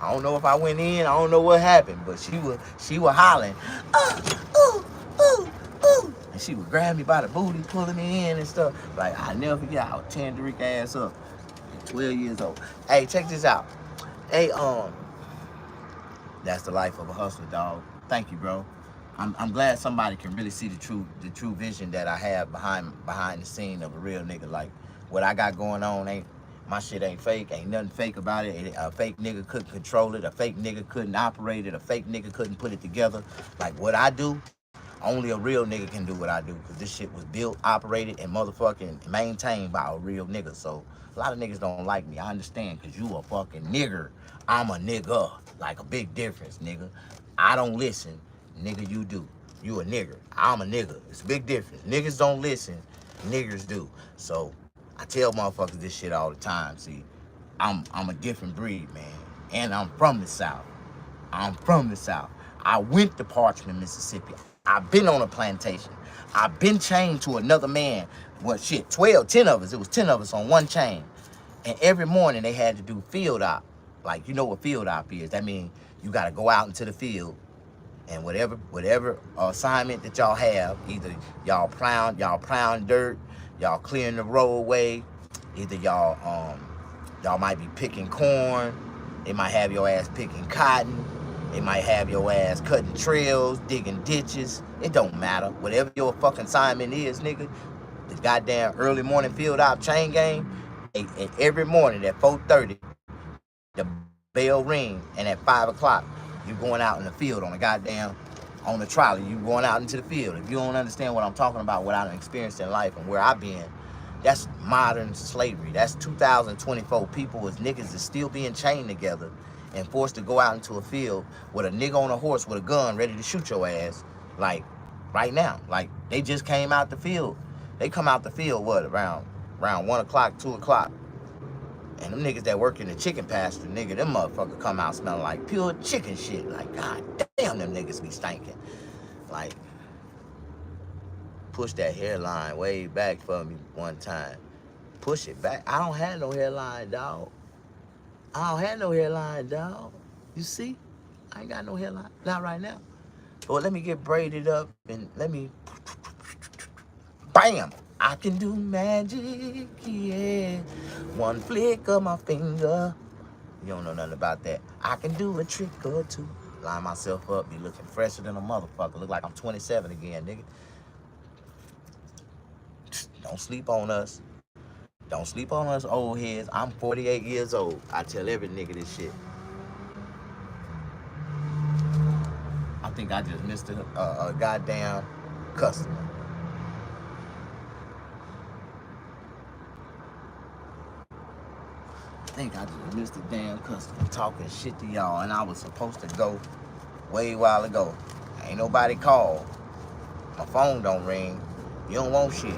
[SPEAKER 1] I don't know if I went in, I don't know what happened, but she was hollering, ooh, ooh, ooh. And she would grab me by the booty, pulling me in and stuff. Like, I never forget, I was tearing Dorica's ass up at 12 years old. Hey, check this out. Hey, that's the life of a hustler, dog. Thank you, bro. I'm glad somebody can really see the true vision that I have behind the scene of a real nigga. Like, what I got going on my shit ain't fake. Ain't nothing fake about it. A fake nigga couldn't control it. A fake nigga couldn't operate it. A fake nigga couldn't put it together. Like, what I do, only a real nigga can do what I do. Because this shit was built, operated, and motherfucking maintained by a real nigga. So, a lot of niggas don't like me. I understand, because you a fucking nigger. I'm a nigga. Like, a big difference, nigga. I don't listen. Nigga, you do. You a nigger. I'm a nigga. It's a big difference. Niggas don't listen. Niggers do. So, I tell motherfuckers this shit all the time. See, I'm a different breed, man. And I'm from the South. I'm from the South. I went to Parchman, Mississippi. I've been on a plantation. I've been chained to another man. Well, shit, 10 of us. It was 10 of us on one chain. And every morning they had to do field op. Like, you know what field op is. That means you got to go out into the field. And whatever assignment that y'all have, either y'all plowing dirt, y'all clearing the roadway, either y'all might be picking corn, they might have your ass picking cotton, they might have your ass cutting trails, digging ditches. It don't matter. Whatever your fucking assignment is, nigga, the goddamn early morning field op chain game, and every morning at 4:30, the bell ring, and at 5 o'clock, you going out in the field on the trolley. You going out into the field. If you don't understand what I'm talking about, what I've experienced in life and where I've been, that's modern slavery. That's 2024. People as niggas is still being chained together and forced to go out into a field with a nigga on a horse with a gun ready to shoot your ass. Like, right now. Like, they just came out the field. They come out the field, what, around 1 o'clock, 2 o'clock. And them niggas that work in the chicken pasture, nigga, them motherfuckers come out smelling like pure chicken shit. Like, god damn, them niggas be stinking. Like, push that hairline way back for me one time. Push it back. I don't have no hairline, dog. You see? I ain't got no hairline. Not right now. Well, let me get braided up and let me... Bam! I can do magic, yeah. One flick of my finger. You don't know nothing about that. I can do a trick or two. Line myself up, be looking fresher than a motherfucker. Look like I'm 27 again, nigga. Don't sleep on us. Don't sleep on us, old heads. I'm 48 years old. I tell every nigga this shit. I think I just missed a goddamn customer. I think I just missed a damn customer talking shit to y'all, and I was supposed to go way while ago. Ain't nobody called. My phone don't ring. You don't want shit.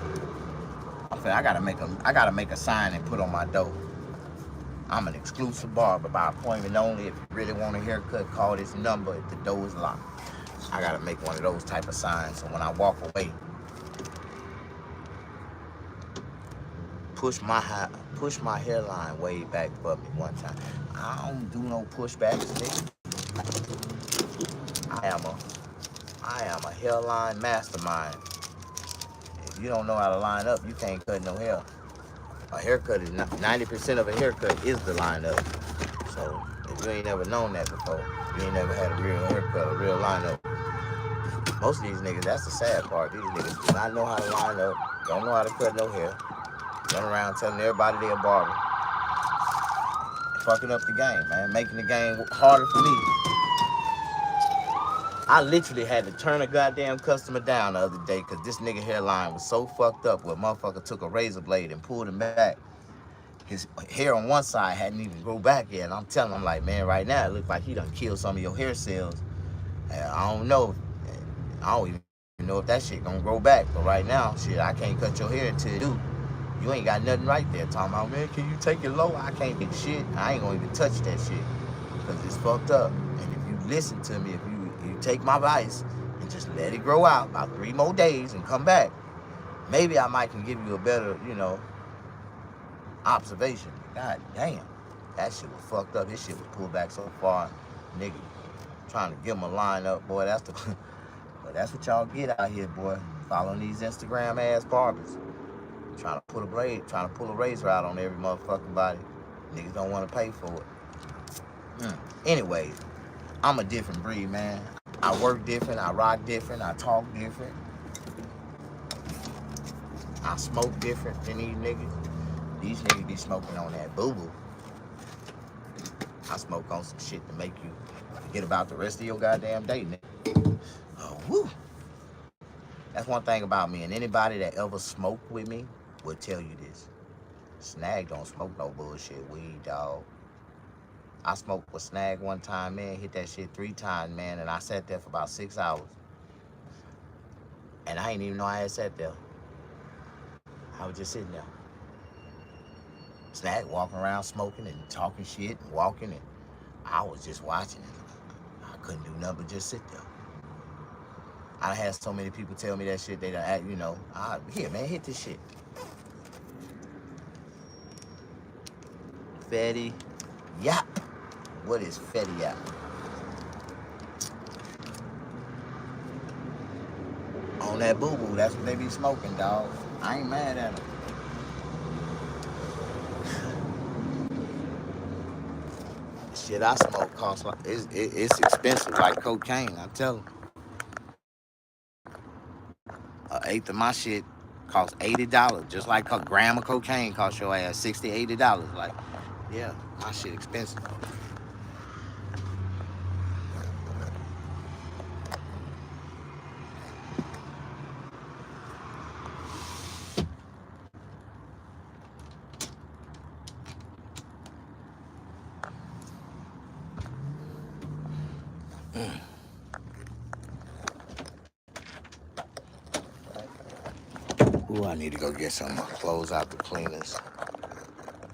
[SPEAKER 1] I gotta make a sign and put on my door. I'm an exclusive barber by appointment only. If you really want a haircut, call this number if the door is locked. I gotta make one of those type of signs so when I walk away, push my hairline way back for me one time. I don't do no pushbacks, nigga. I am a hairline mastermind. If you don't know how to line up, you can't cut no hair. A haircut is 90% of a haircut is the line up. So if you ain't never known that before, you ain't never had a real haircut, a real lineup. Most of these niggas, that's the sad part. These niggas do not know how to line up, don't know how to cut no hair, run around telling everybody they're a barber. Fucking up the game, man. Making the game harder for me. I literally had to turn a goddamn customer down the other day because this nigga hairline was so fucked up where motherfucker took a razor blade and pulled him back. His hair on one side hadn't even grown back yet. And I'm telling him, like, man, right now it looks like he done killed some of your hair cells. And I don't know. I don't even know if that shit gonna grow back. But right now, shit, I can't cut your hair until you do. You ain't got nothing right there. Talking about, man, can you take it low? I can't get shit. I ain't gonna even touch that shit because it's fucked up. And if you listen to me, if you take my advice and just let it grow out about 3 more days and come back, maybe I might can give you a better, observation. God damn, that shit was fucked up. This shit was pulled back so far, nigga. Trying to give him a line up, boy. But that's what y'all get out here, boy. Following these Instagram ass barbers, trying to pull a razor out on every motherfucking body. Niggas don't want to pay for it. Anyways, I'm a different breed, man. I work different, I rock different, I talk different. I smoke different than these niggas. These niggas be smoking on that boo-boo. I smoke on some shit to make you forget about the rest of your goddamn day, nigga. Oh, woo. That's one thing about me, and anybody that ever smoked with me will tell you this. Snag don't smoke no bullshit weed, dog. I smoked with Snag one time, man, hit that shit 3 times, man, and I sat there for about 6 hours. And I didn't even know I had sat there. I was just sitting there. Snag walking around smoking and talking shit and walking, and I was just watching it. I couldn't do nothing but just sit there. I had so many people tell me that shit, they done act, here, man, hit this shit. Fetty Yap. What is Fetty Yap? On that boo-boo, that's what they be smoking, dog. I ain't mad at them. Shit I smoke costs like, it's expensive like cocaine, I tell them. An eighth of my shit costs $80, just like a gram of cocaine costs your ass $60, $80. Like, yeah, my shit expensive. Ooh, I need to go get some clothes out the cleaners.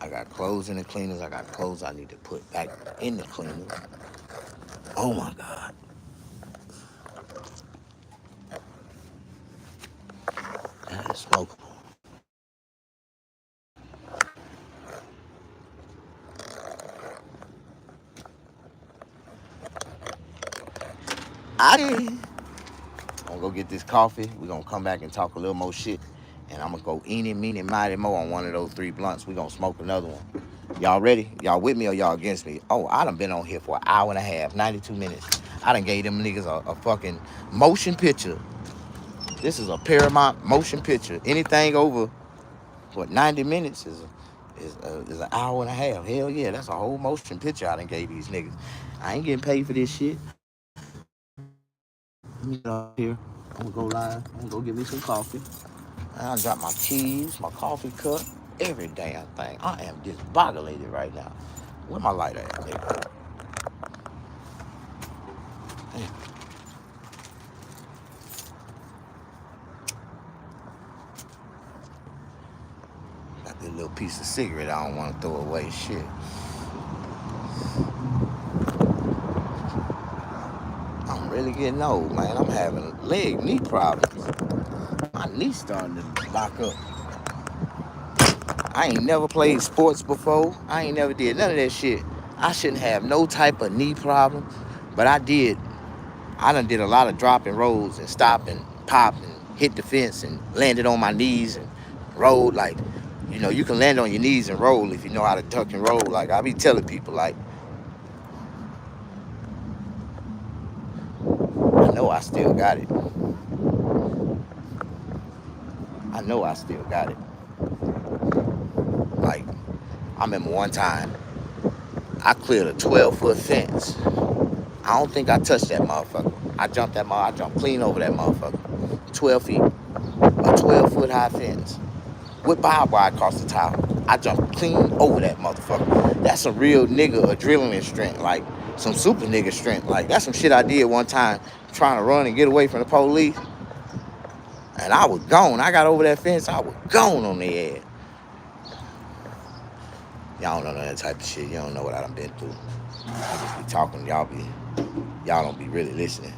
[SPEAKER 1] I got clothes in the cleaners. I got clothes I need to put back in the cleaners. Oh my God. That is smokable. I'm gonna go get this coffee. We're gonna come back and talk a little more shit. And I'm gonna go eeny, meeny, mighty, mo on one of those 3 blunts. We're gonna smoke another one. Y'all ready? Y'all with me or y'all against me? Oh, I done been on here for an hour and a half, 92 minutes. I done gave them niggas a fucking motion picture. This is a Paramount motion picture. Anything over, 90 minutes is an hour and a half. Hell yeah, that's a whole motion picture I done gave these niggas. I ain't getting paid for this shit. Let me get up here. I'm gonna go live. I'm gonna go get me some coffee. I got my keys, my coffee cup, every damn thing. I am disboggulated right now. Where my lighter at, nigga? Damn. Got this little piece of cigarette I don't want to throw away. Shit. really getting old, man. I'm having knee problems. My knee's starting to lock up. I ain't never played sports before. I ain't never did none of that shit. I shouldn't have no type of knee problem, but I did. I done did a lot of drop and rolls and stop and pop and hit the fence and landed on my knees and rolled. Like, you know, you can land on your knees and roll if you know how to duck and roll. Like, I be telling people, like, I know I still got it. I know I still got it. Like, I remember one time, I cleared a 12-foot fence. I don't think I touched that motherfucker. I jumped clean over that motherfucker. 12 feet. A 12-foot high fence. With barbed wire across the top. I jumped clean over that motherfucker. That's some real nigga adrenaline strength. Like, some super nigga strength. Like, that's some shit I did one time trying to run and get away from the police. And I was gone. I got over that fence. I was gone on their ass. Y'all don't know that type of shit. You don't know what I done been through. I just be talking. Y'all don't be really listening.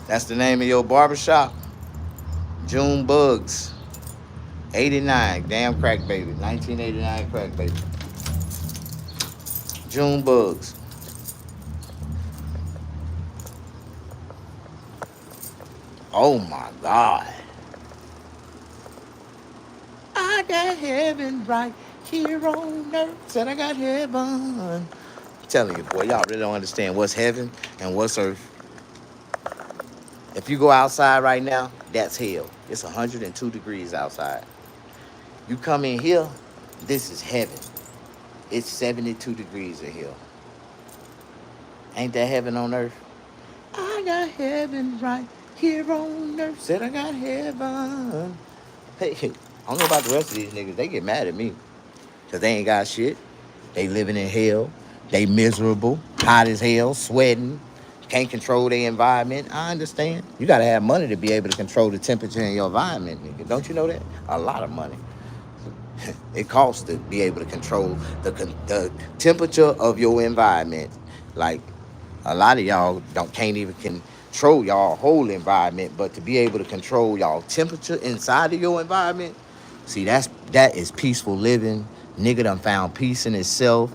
[SPEAKER 1] That's the name of your barbershop? June Bugs. 89. Damn crack baby. 1989 crack baby. June Bugs. Oh my God. I got heaven right here on earth. Said I got heaven. I'm telling you, boy, y'all really don't understand what's heaven and what's earth. If you go outside right now, that's hell. It's 102 degrees outside. You come in here, this is heaven. It's 72 degrees in here. Ain't that heaven on earth? I got heaven right here on earth. Said I got heaven. Hey, I don't know about the rest of these niggas. They get mad at me. Because they ain't got shit. They living in hell. They miserable. Hot as hell. Sweating. Can't control their environment. I understand. You got to have money to be able to control the temperature in your environment, nigga. Don't you know that? A lot of money. It costs to be able to control the temperature of your environment. Like, a lot of y'all can't even control y'all whole environment, but to be able to control y'all temperature inside of your environment, see, that is peaceful living. Nigga done found peace in itself.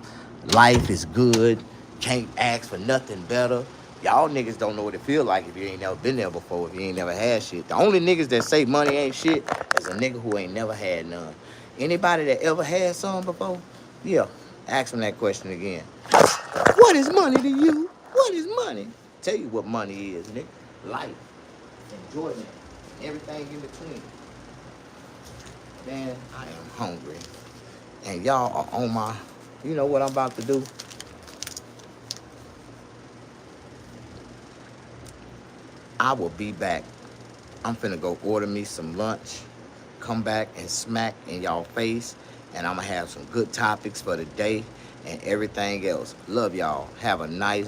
[SPEAKER 1] Life is good. Can't ask for nothing better. Y'all niggas don't know what it feel like if you ain't never been there before, if you ain't never had shit. The only niggas that say money ain't shit is a nigga who ain't never had none. Anybody that ever had some before? Yeah, ask them that question again. What is money to you? What is money? Tell you what money is, nigga. Life, enjoyment, everything in between. Man, I am hungry. And y'all are on my, you know what I'm about to do? I will be back. I'm finna go order me some lunch, come back and smack in y'all face, and I'm gonna have some good topics for the day and everything else. Love y'all. Have a nice